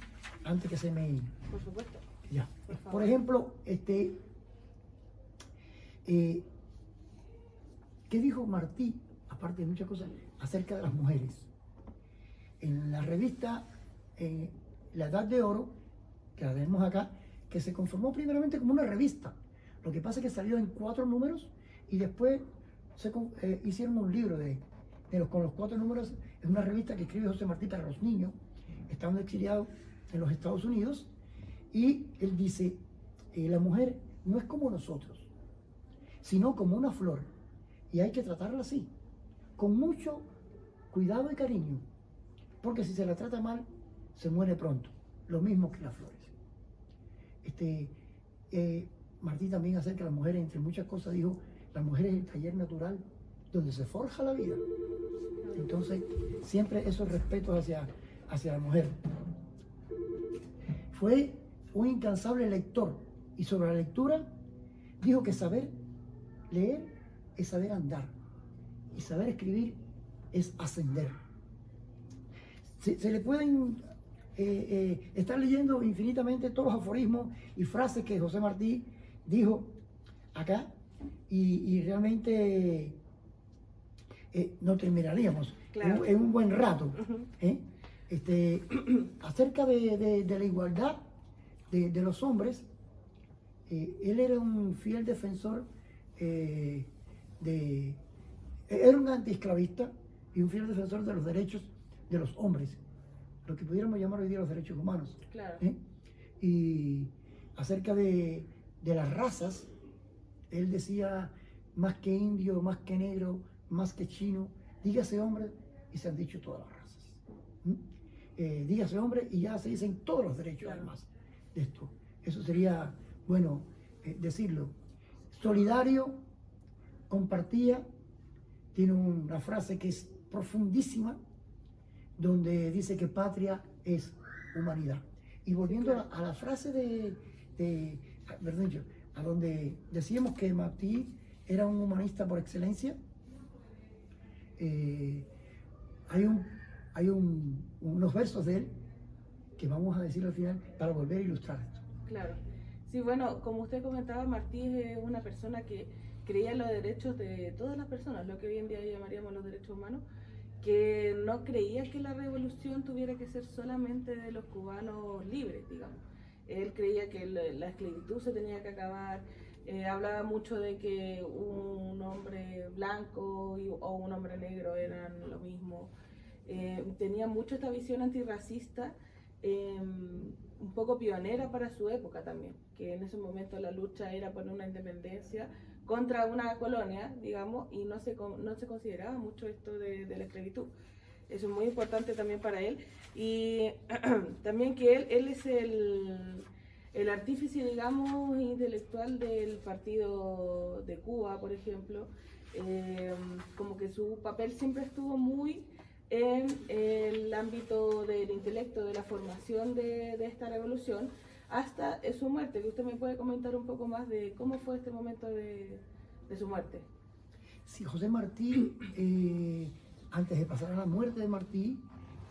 antes que se me... Por supuesto. Ya. Por ejemplo, ¿qué dijo Martí, aparte de muchas cosas, acerca de las mujeres? En la revista La Edad de Oro, que la tenemos acá, que se conformó primeramente como una revista. Lo que pasa es que salió en 4 números y después hicieron un libro con los 4 números. Es una revista que escribe José Martí para los niños, estando exiliado en los Estados Unidos. Y él dice, la mujer no es como nosotros, sino como una flor. Y hay que tratarla así, con mucho cuidado y cariño, porque si se la trata mal, se muere pronto, lo mismo que las flores. Martí también acerca de las mujeres, entre muchas cosas, dijo, la mujer es el taller natural donde se forja la vida. Entonces, siempre esos respetos hacia la mujer. Fue un incansable lector y sobre la lectura dijo que saber leer es saber andar y saber escribir es ascender. Se le pueden estar leyendo infinitamente todos los aforismos y frases que José Martí dijo acá y realmente no terminaríamos en un buen rato. Acerca de la igualdad de los hombres, él era un fiel defensor, era un antiesclavista y un fiel defensor de los derechos de los hombres, lo que pudiéramos llamar hoy día los derechos humanos. Claro. Y acerca de las razas, él decía, más que indio, más que negro, más que chino, dígase hombre y se han dicho todas las razas. Dígase hombre y ya se dicen todos los derechos, claro, además de esto. Eso sería bueno decirlo. Solidario, compartía, tiene una frase que es profundísima, donde dice que patria es humanidad. Y volviendo a la frase a donde decíamos que Martí era un humanista por excelencia, hay unos versos de él que vamos a decir al final para volver a ilustrar esto. Claro. Sí, bueno, como usted comentaba, Martí es una persona que creía en los derechos de todas las personas, lo que hoy en día llamaríamos los derechos humanos, que no creía que la revolución tuviera que ser solamente de los cubanos libres, digamos. Él creía que la esclavitud se tenía que acabar, hablaba mucho de que un hombre blanco o un hombre negro eran lo mismo. Tenía mucho esta visión antirracista, un poco pionera para su época también, que en ese momento la lucha era por una independencia contra una colonia, digamos, y no se consideraba mucho esto de la esclavitud. Eso es muy importante también para él. Y también que él es el artífice, digamos, intelectual del partido de Cuba, por ejemplo. Como que su papel siempre estuvo muy en el ámbito del intelecto, de la formación de esta revolución, hasta su muerte, que usted me puede comentar un poco más de cómo fue este momento de su muerte. Sí, José Martí, antes de pasar a la muerte de Martí,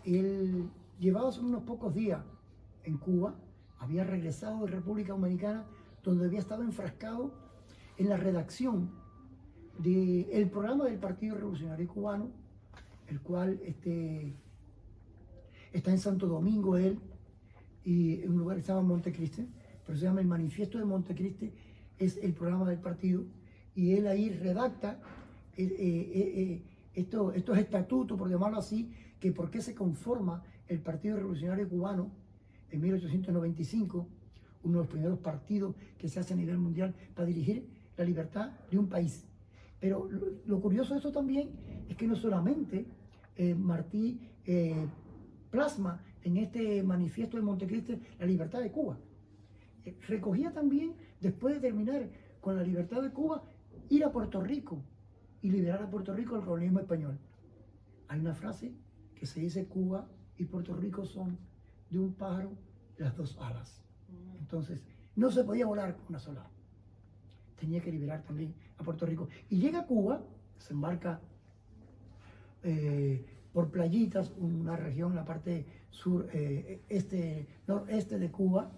él llevaba solo unos pocos días en Cuba, había regresado de República Dominicana, donde había estado enfrascado en la redacción del programa del Partido Revolucionario Cubano, el cual está en Santo Domingo él, y en un lugar que se llama Montecristi, pero se llama el Manifiesto de Montecristi, es el programa del partido, y él ahí redacta estos estatutos, por llamarlo así, que por qué se conforma el Partido Revolucionario Cubano en 1895, uno de los primeros partidos que se hace a nivel mundial para dirigir la libertad de un país. Pero lo curioso de esto también es que no solamente Martí plasma en este manifiesto de Montecristi la libertad de Cuba. Recogía también, después de terminar con la libertad de Cuba, ir a Puerto Rico y liberar a Puerto Rico del colonialismo español. Hay una frase que se dice: Cuba y Puerto Rico son de un pájaro las dos alas. Entonces, no se podía volar con una sola ala. Tenía que liberar también a Puerto Rico. Y llega a Cuba, se embarca por Playitas, una región en la parte sur, noreste de Cuba,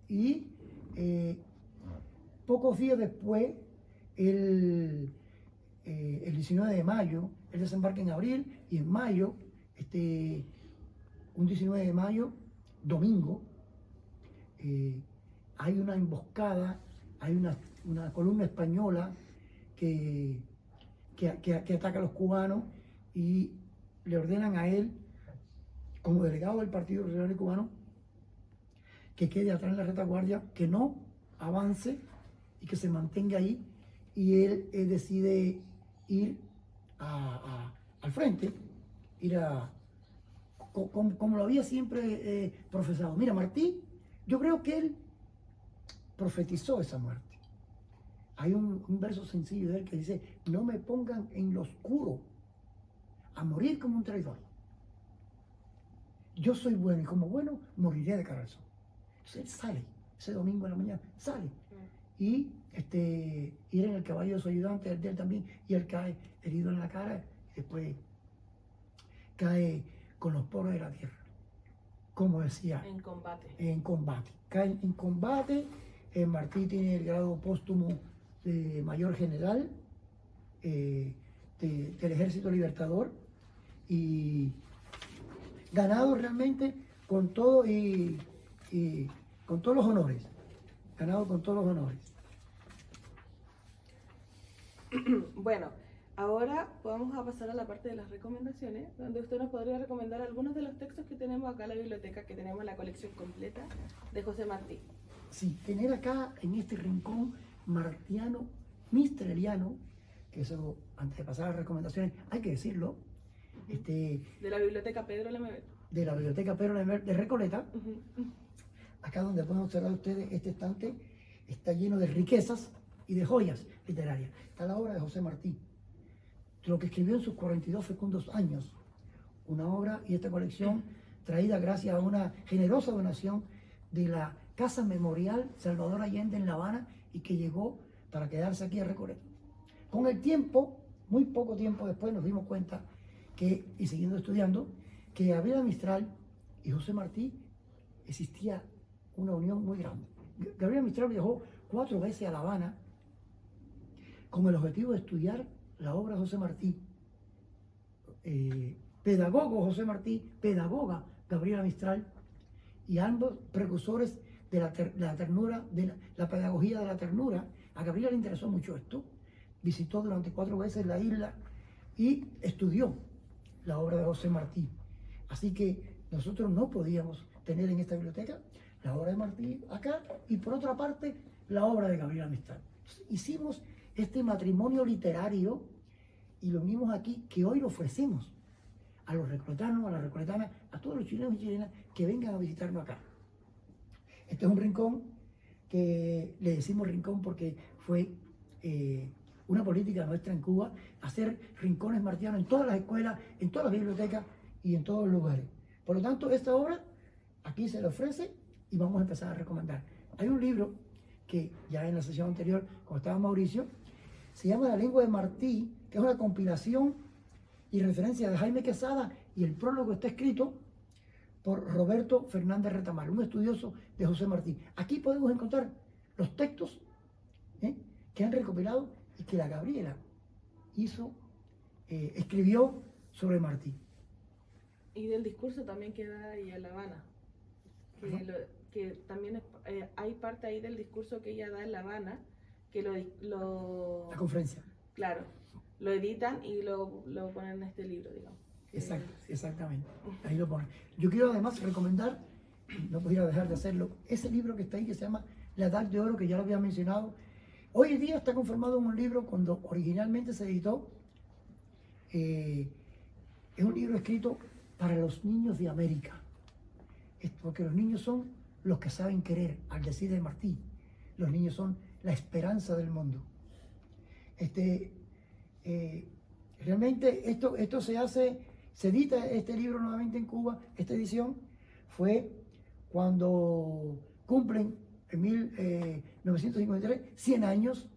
y pocos días después, el 19 de mayo, él desembarca en abril, y en mayo, un 19 de mayo, domingo, hay una emboscada, hay una columna española que ataca a los cubanos y le ordenan a él, como delegado del Partido Revolucionario Cubano, que quede atrás en la retaguardia, que no avance y que se mantenga ahí. Y él decide ir al frente, como lo había siempre profesado. Mira, Martí, yo creo que él profetizó esa muerte. Hay un verso sencillo de él que dice: no me pongan en lo oscuro a morir como un traidor. Yo soy bueno y como bueno moriré de cara al sol. Entonces él sale, ese domingo en la mañana, sale. Y ir en el caballo de su ayudante, el de él también, y él cae herido en la cara y después cae con los poros de la tierra. Como decía, En combate. En combate. Cae en combate. Martí tiene el grado póstumo de mayor general del Ejército Libertador, y ganado realmente con todo y con todos los honores. Ganado con todos los honores. Bueno, ahora vamos a pasar a la parte de las recomendaciones, donde usted nos podría recomendar algunos de los textos que tenemos acá en la biblioteca, que tenemos la colección completa de José Martí. Sí, tener acá en este rincón martiano, mistreliano, que eso, antes de pasar a las recomendaciones, hay que decirlo, De la biblioteca Pedro Lemebel. de la biblioteca Pedro Lemebel de Recoleta. Acá donde pueden observar ustedes, este estante está lleno de riquezas y de joyas literarias. Está la obra de José Martí, lo que escribió en sus 42 fecundos años. Una obra y esta colección traída gracias a una generosa donación de la Casa Memorial Salvador Allende en La Habana, y que llegó para quedarse aquí a Recoleta. Con el tiempo, muy poco tiempo después, nos dimos cuenta que, y siguiendo estudiando, que Gabriela Mistral y José Martí existía una unión muy grande. Gabriela Mistral viajó 4 veces a La Habana con el objetivo de estudiar la obra de José Martí. Pedagogo José Martí, pedagoga Gabriela Mistral, y ambos precursores de la ternura, de la pedagogía de la ternura. A Gabriela le interesó mucho esto. Visitó durante 4 veces la isla y estudió la obra de José Martí. Así que nosotros no podíamos tener en esta biblioteca la obra de Martí acá, y por otra parte la obra de Gabriela Mistral. Hicimos este matrimonio literario y lo unimos aquí, que hoy lo ofrecemos a los recoletanos, a las recoletanas, a todos los chilenos y chilenas que vengan a visitarnos acá. Este es un rincón que le decimos rincón porque fue una política nuestra en Cuba, hacer rincones martianos en todas las escuelas, en todas las bibliotecas y en todos los lugares. Por lo tanto, esta obra aquí se le ofrece y vamos a empezar a recomendar. Hay un libro que ya en la sesión anterior, cuando estaba Mauricio, se llama La Lengua de Martí, que es una compilación y referencia de Jaime Quesada, y el prólogo está escrito por Roberto Fernández Retamal, un estudioso de José Martí. Aquí podemos encontrar los textos que han recopilado y que la Gabriela escribió sobre Martí. Y del discurso también que da ahí en La Habana, que también hay parte ahí del discurso que ella da en La Habana, que La conferencia. Claro, lo editan y lo ponen en este libro, digamos. Exactamente, ahí lo ponen. Yo quiero además recomendar, no pudiera dejar de hacerlo, ese libro que está ahí, que se llama La Edad de Oro, que ya lo había mencionado. Hoy en día está conformado en un libro. Cuando originalmente se editó, Es un libro escrito para los niños de América, porque los niños son los que saben querer, al decir de Martí. Los niños son la esperanza del mundo. Realmente esto se edita este libro nuevamente en Cuba. Esta edición fue cuando cumplen en 1953 100 años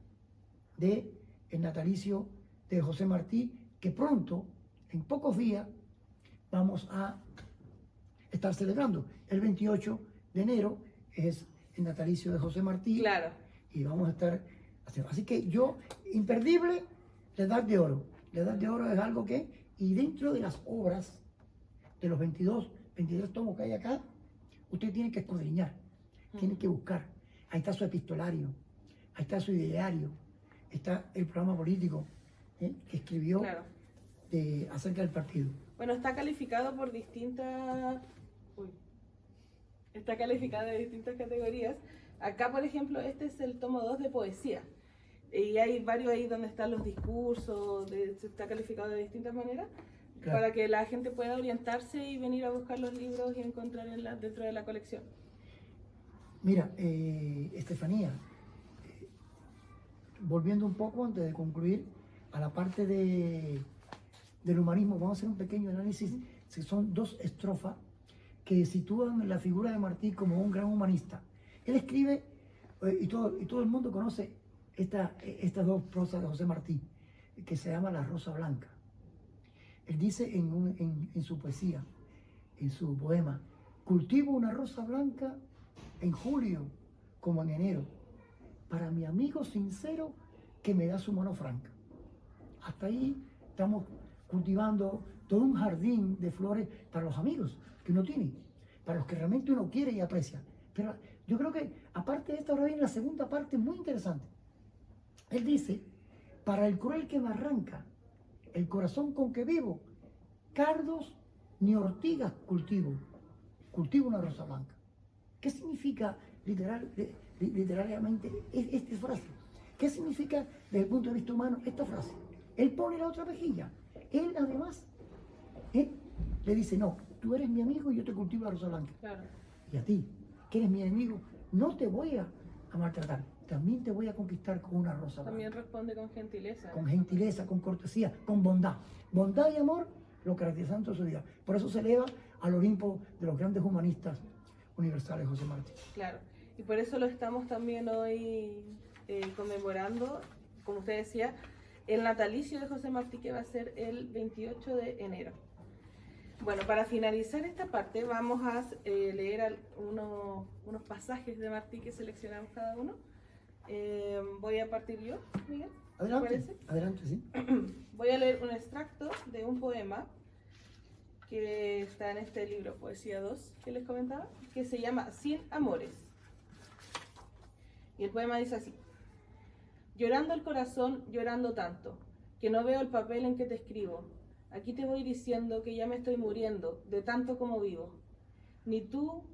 del natalicio de José Martí, que pronto, en pocos días, vamos a estar celebrando. El 28 de enero es el natalicio de José Martí. Claro. Y vamos a estar haciendo. Así que imperdible, La Edad de Oro. La Edad de Oro es algo y dentro de las obras, de los 22 tomos que hay acá, usted tiene que escudriñar, tiene que buscar. Ahí está su epistolario, ahí está su ideario, está el programa político que escribió acerca del partido. Bueno, está calificado por distintas... Está calificado de distintas categorías. Acá, por ejemplo, este es el tomo 2 de poesía. Y hay varios ahí donde están los discursos, está calificado de distintas maneras, para que la gente pueda orientarse y venir a buscar los libros y encontrar dentro de la colección. Mira, Estefanía, volviendo un poco antes de concluir a la parte del humanismo, vamos a hacer un pequeño análisis. Son 2 estrofas que sitúan la figura de Martí como un gran humanista. Él escribe, y todo el mundo conoce estas 2 prosas de José Martí, que se llama La Rosa Blanca. Él dice en su poesía, en su poema: cultivo una rosa blanca en julio como en enero, para mi amigo sincero que me da su mano franca. Hasta ahí estamos cultivando todo un jardín de flores para los amigos que uno tiene, para los que realmente uno quiere y aprecia. Pero yo creo que, aparte de esto, ahora viene la segunda parte muy interesante. Él dice: para el cruel que me arranca el corazón con que vivo, cardos ni ortigas cultivo una rosa blanca. ¿Qué significa literalmente esta frase? ¿Qué significa desde el punto de vista humano esta frase? Él pone la otra mejilla. Él además le dice: no, tú eres mi amigo y yo te cultivo la rosa blanca. Claro. Y a ti, que eres mi enemigo, no te voy a maltratar, también te voy a conquistar con una rosa blanca. También responde con gentileza. Con gentileza, con cortesía, con bondad. Bondad y amor lo caracterizan toda su vida. Por eso se eleva al Olimpo de los grandes humanistas universales, José Martí. Claro, y por eso lo estamos también hoy conmemorando, como usted decía, el natalicio de José Martí, que va a ser el 28 de enero. Bueno, para finalizar esta parte vamos a leer unos pasajes de Martí que seleccionamos cada uno. Voy a partir yo, Miguel. Adelante, adelante, sí. Voy a leer un extracto de un poema que está en este libro, Poesía 2, que les comentaba, que se llama Sin Amores. Y el poema dice así: llorando el corazón, llorando tanto, que no veo el papel en que te escribo. Aquí te voy diciendo que ya me estoy muriendo, de tanto como vivo. Ni tú,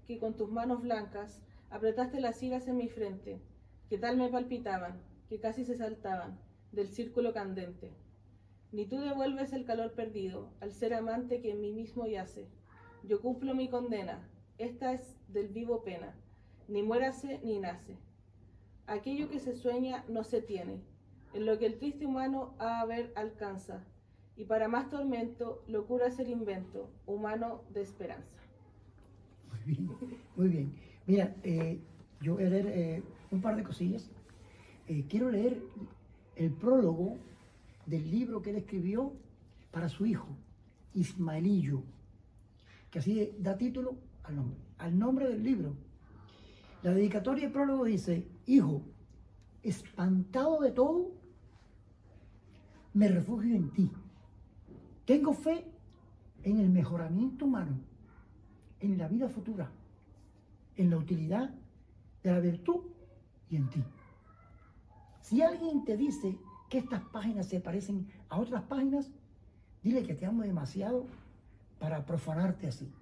que con tus manos blancas apretaste las iras en mi frente, que tal me palpitaban, que casi se saltaban del círculo candente. Ni tú devuelves el calor perdido al ser amante que en mí mismo yace. Yo cumplo mi condena, esta es del vivo pena, ni muérase ni nace. Aquello que se sueña no se tiene, en lo que el triste humano a ver alcanza, y para más tormento, locura es el invento humano de esperanza. Muy bien, muy bien. Mira, yo voy a leer un par de cosillas. Quiero leer el prólogo del libro que él escribió para su hijo, Ismaelillo, que así da título al nombre del libro. La dedicatoria del prólogo dice: hijo, espantado de todo, me refugio en ti. Tengo fe en el mejoramiento humano, en la vida futura, en la utilidad de la virtud y en ti. Si alguien te dice que estas páginas se parecen a otras páginas, dile que te amo demasiado para profanarte así.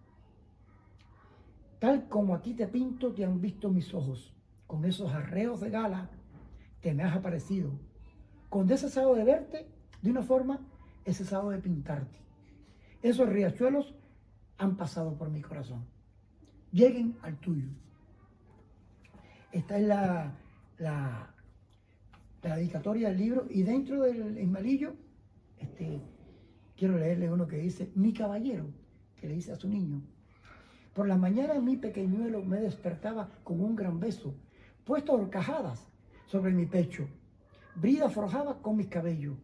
Tal como aquí te pinto, te han visto mis ojos. Con esos arreos de gala te me has aparecido. Con deseo de verte, de una forma, he cesado de pintarte. Esos riachuelos han pasado por mi corazón. Lleguen al tuyo. Esta es la dedicatoria del libro, y dentro del esmalillo quiero leerle uno que dice: mi caballero, que le dice a su niño. Por la mañana mi pequeñuelo me despertaba con un gran beso, puesto a horcajadas sobre mi pecho. Brida forjaba con mis cabellos,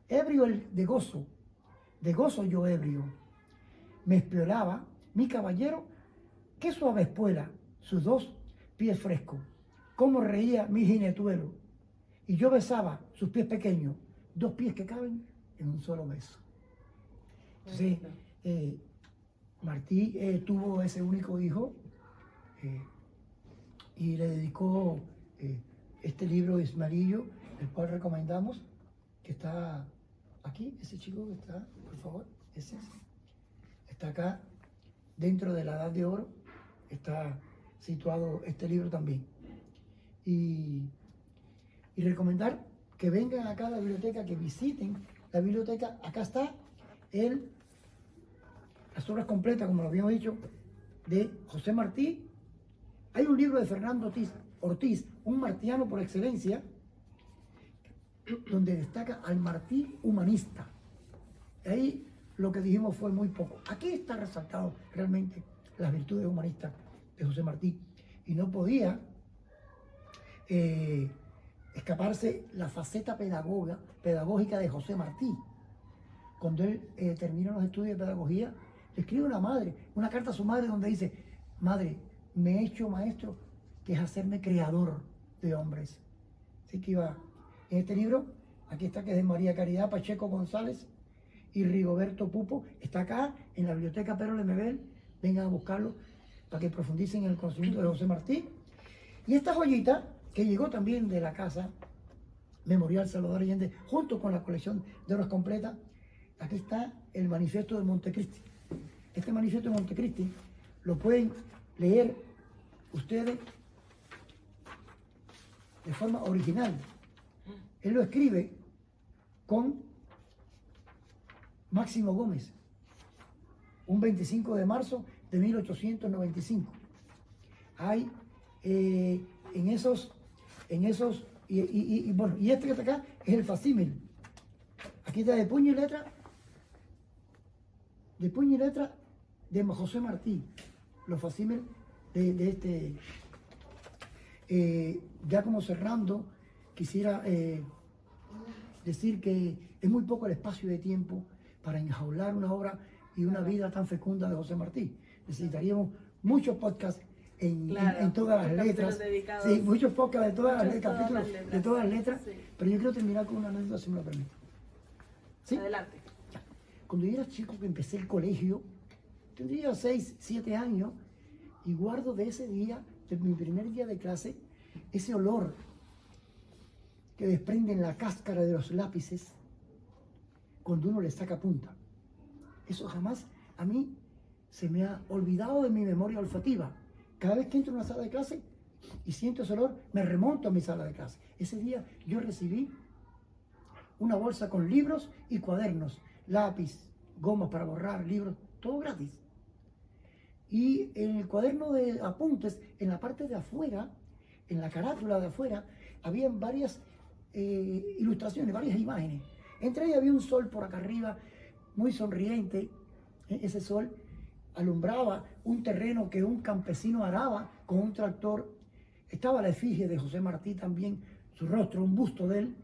ebrio el de gozo yo ebrio. Me espiolaba mi caballero, qué suave espuela, sus 2 pies frescos, cómo reía mi jinetuelo. Y yo besaba sus pies pequeños, 2 pies que caben en un solo beso. Entonces, Martí tuvo ese único hijo y le dedicó este libro Ismarillo, el cual recomendamos, que está aquí, ese chico que está, por favor, ese está acá, dentro de la Edad de Oro, está situado este libro también. Y recomendar que vengan acá a la biblioteca, que visiten la biblioteca. Acá está las obras completas, como lo habíamos dicho, de José Martí. Hay un libro de Fernando Ortiz, un martiano por excelencia, donde destaca al Martí humanista. Ahí lo que dijimos fue muy poco. Aquí está resaltado realmente las virtudes humanistas de José Martí. Y no podía escaparse la faceta pedagógica de José Martí. Cuando él termina los estudios de pedagogía, le escribe una carta a su madre donde dice: madre, me he hecho maestro, que es hacerme creador de hombres. Así que iba en este libro, aquí está, que es de María Caridad Pacheco González y Rigoberto Pupo, está acá en la biblioteca Pedro Lemebel. Vengan a buscarlo para que profundicen en el conocimiento de José Martí. Y esta joyita, que llegó también de la casa Memorial Salvador Allende, junto con la colección de obras completas, aquí está el manifiesto de Montecristi. Este manifiesto de Montecristi lo pueden leer ustedes de forma original. Él lo escribe con Máximo Gómez, un 25 de marzo de 1895. Hay en esos, bueno, y este que está acá es el facímil. Aquí está de puño y letra de José Martí, los facímiles de este. Ya como cerrando, quisiera decir que es muy poco el espacio de tiempo para enjaular una obra y una vida tan fecunda de José Martí. Necesitaríamos muchos podcasts en todas las letras. Sí, muchos podcasts de todas las letras, capítulos de todas las letras. Sí. Pero yo quiero terminar con una anécdota, si me lo permite. ¿Sí? Adelante. Ya. Cuando yo era chico, que empecé el colegio, tendría 6, 7 años, y guardo de ese día, de mi primer día de clase, ese olor que desprenden la cáscara de los lápices cuando uno le saca punta. Eso jamás a mí se me ha olvidado de mi memoria olfativa. Cada vez que entro en una sala de clase y siento ese olor, me remonto a mi sala de clase. Ese día yo recibí una bolsa con libros y cuadernos, lápiz, gomas para borrar, libros, todo gratis. Y en el cuaderno de apuntes, en la parte de afuera, en la carátula de afuera, habían varias ilustraciones, varias imágenes. Entre ellas había un sol por acá arriba, muy sonriente. Ese sol alumbraba un terreno que un campesino araba con un tractor. Estaba la efigie de José Martí también, su rostro, un busto de él.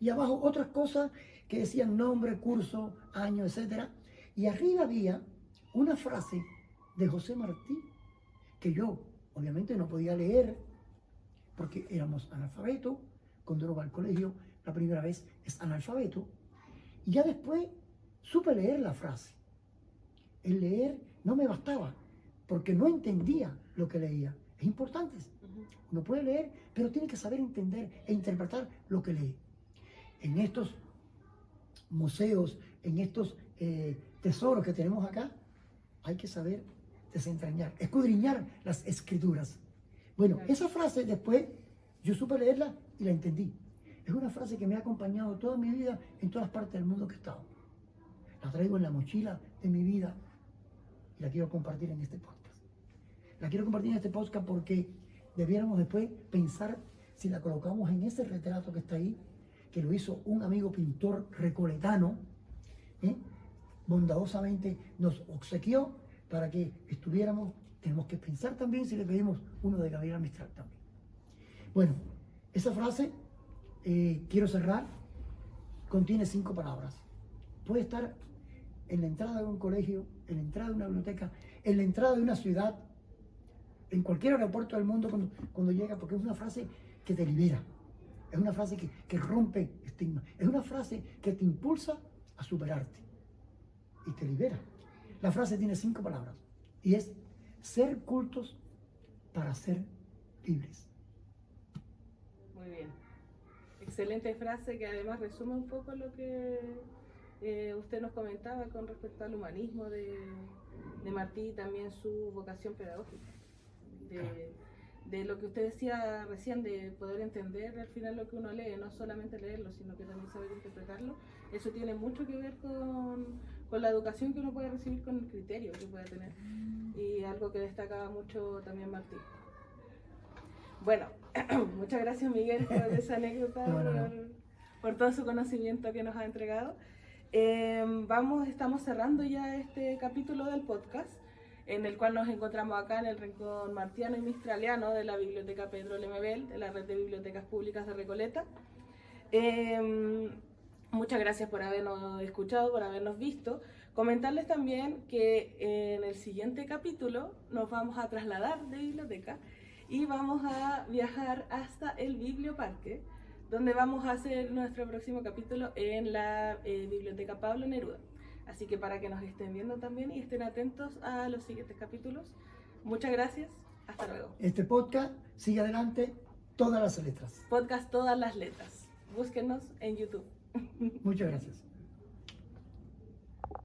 Y abajo otras cosas que decían nombre, curso, año, etc. Y arriba había una frase de José Martí que yo obviamente no podía leer porque éramos analfabetos. Cuando uno va al colegio la primera vez es analfabeto. Y ya después supe leer la frase. El leer no me bastaba porque no entendía lo que leía. Es importante. Uno puede leer, pero tiene que saber entender e interpretar lo que lee. En estos museos, en estos tesoros que tenemos acá, hay que saber desentrañar, escudriñar las escrituras. Bueno, esa frase después yo supe leerla y la entendí. Es una frase que me ha acompañado toda mi vida en todas partes del mundo que he estado. La traigo en la mochila de mi vida y la quiero compartir en este podcast. La quiero compartir en este podcast porque debiéramos después pensar si la colocamos en ese retrato que está ahí, que lo hizo un amigo pintor recoletano, bondadosamente nos obsequió para que estuviéramos. Tenemos que pensar también si le pedimos uno de Gabriela Mistral también. Bueno, esa frase, quiero cerrar, contiene 5 palabras. Puede estar en la entrada de un colegio, en la entrada de una biblioteca, en la entrada de una ciudad, en cualquier aeropuerto del mundo cuando llega, porque es una frase que te libera, es una frase que rompe estigmas, es una frase que te impulsa a superarte y te libera. La frase tiene 5 palabras y es ser cultos para ser libres. Muy bien. Excelente frase que además resume un poco lo que usted nos comentaba con respecto al humanismo de Martí y también su vocación pedagógica. De lo que usted decía recién, de poder entender al final lo que uno lee, no solamente leerlo, sino que también saber interpretarlo. Eso tiene mucho que ver con la educación que uno puede recibir, con el criterio que puede tener. Y algo que destacaba mucho también Martí. Bueno, muchas gracias Miguel por esa anécdota, por todo su conocimiento que nos ha entregado. Estamos cerrando ya este capítulo del podcast, en el cual nos encontramos acá en el rincón martiano y mistraliano de la Biblioteca Pedro Lemebel, de la Red de Bibliotecas Públicas de Recoleta. Muchas gracias por habernos escuchado, por habernos visto. Comentarles también que en el siguiente capítulo nos vamos a trasladar de biblioteca y vamos a viajar hasta el Biblioparque, donde vamos a hacer nuestro próximo capítulo en la Biblioteca Pablo Neruda. Así que para que nos estén viendo también y estén atentos a los siguientes capítulos. Muchas gracias, hasta luego. Este podcast sigue adelante, todas las letras. Podcast Todas las Letras. Búsquenos en YouTube. Muchas gracias.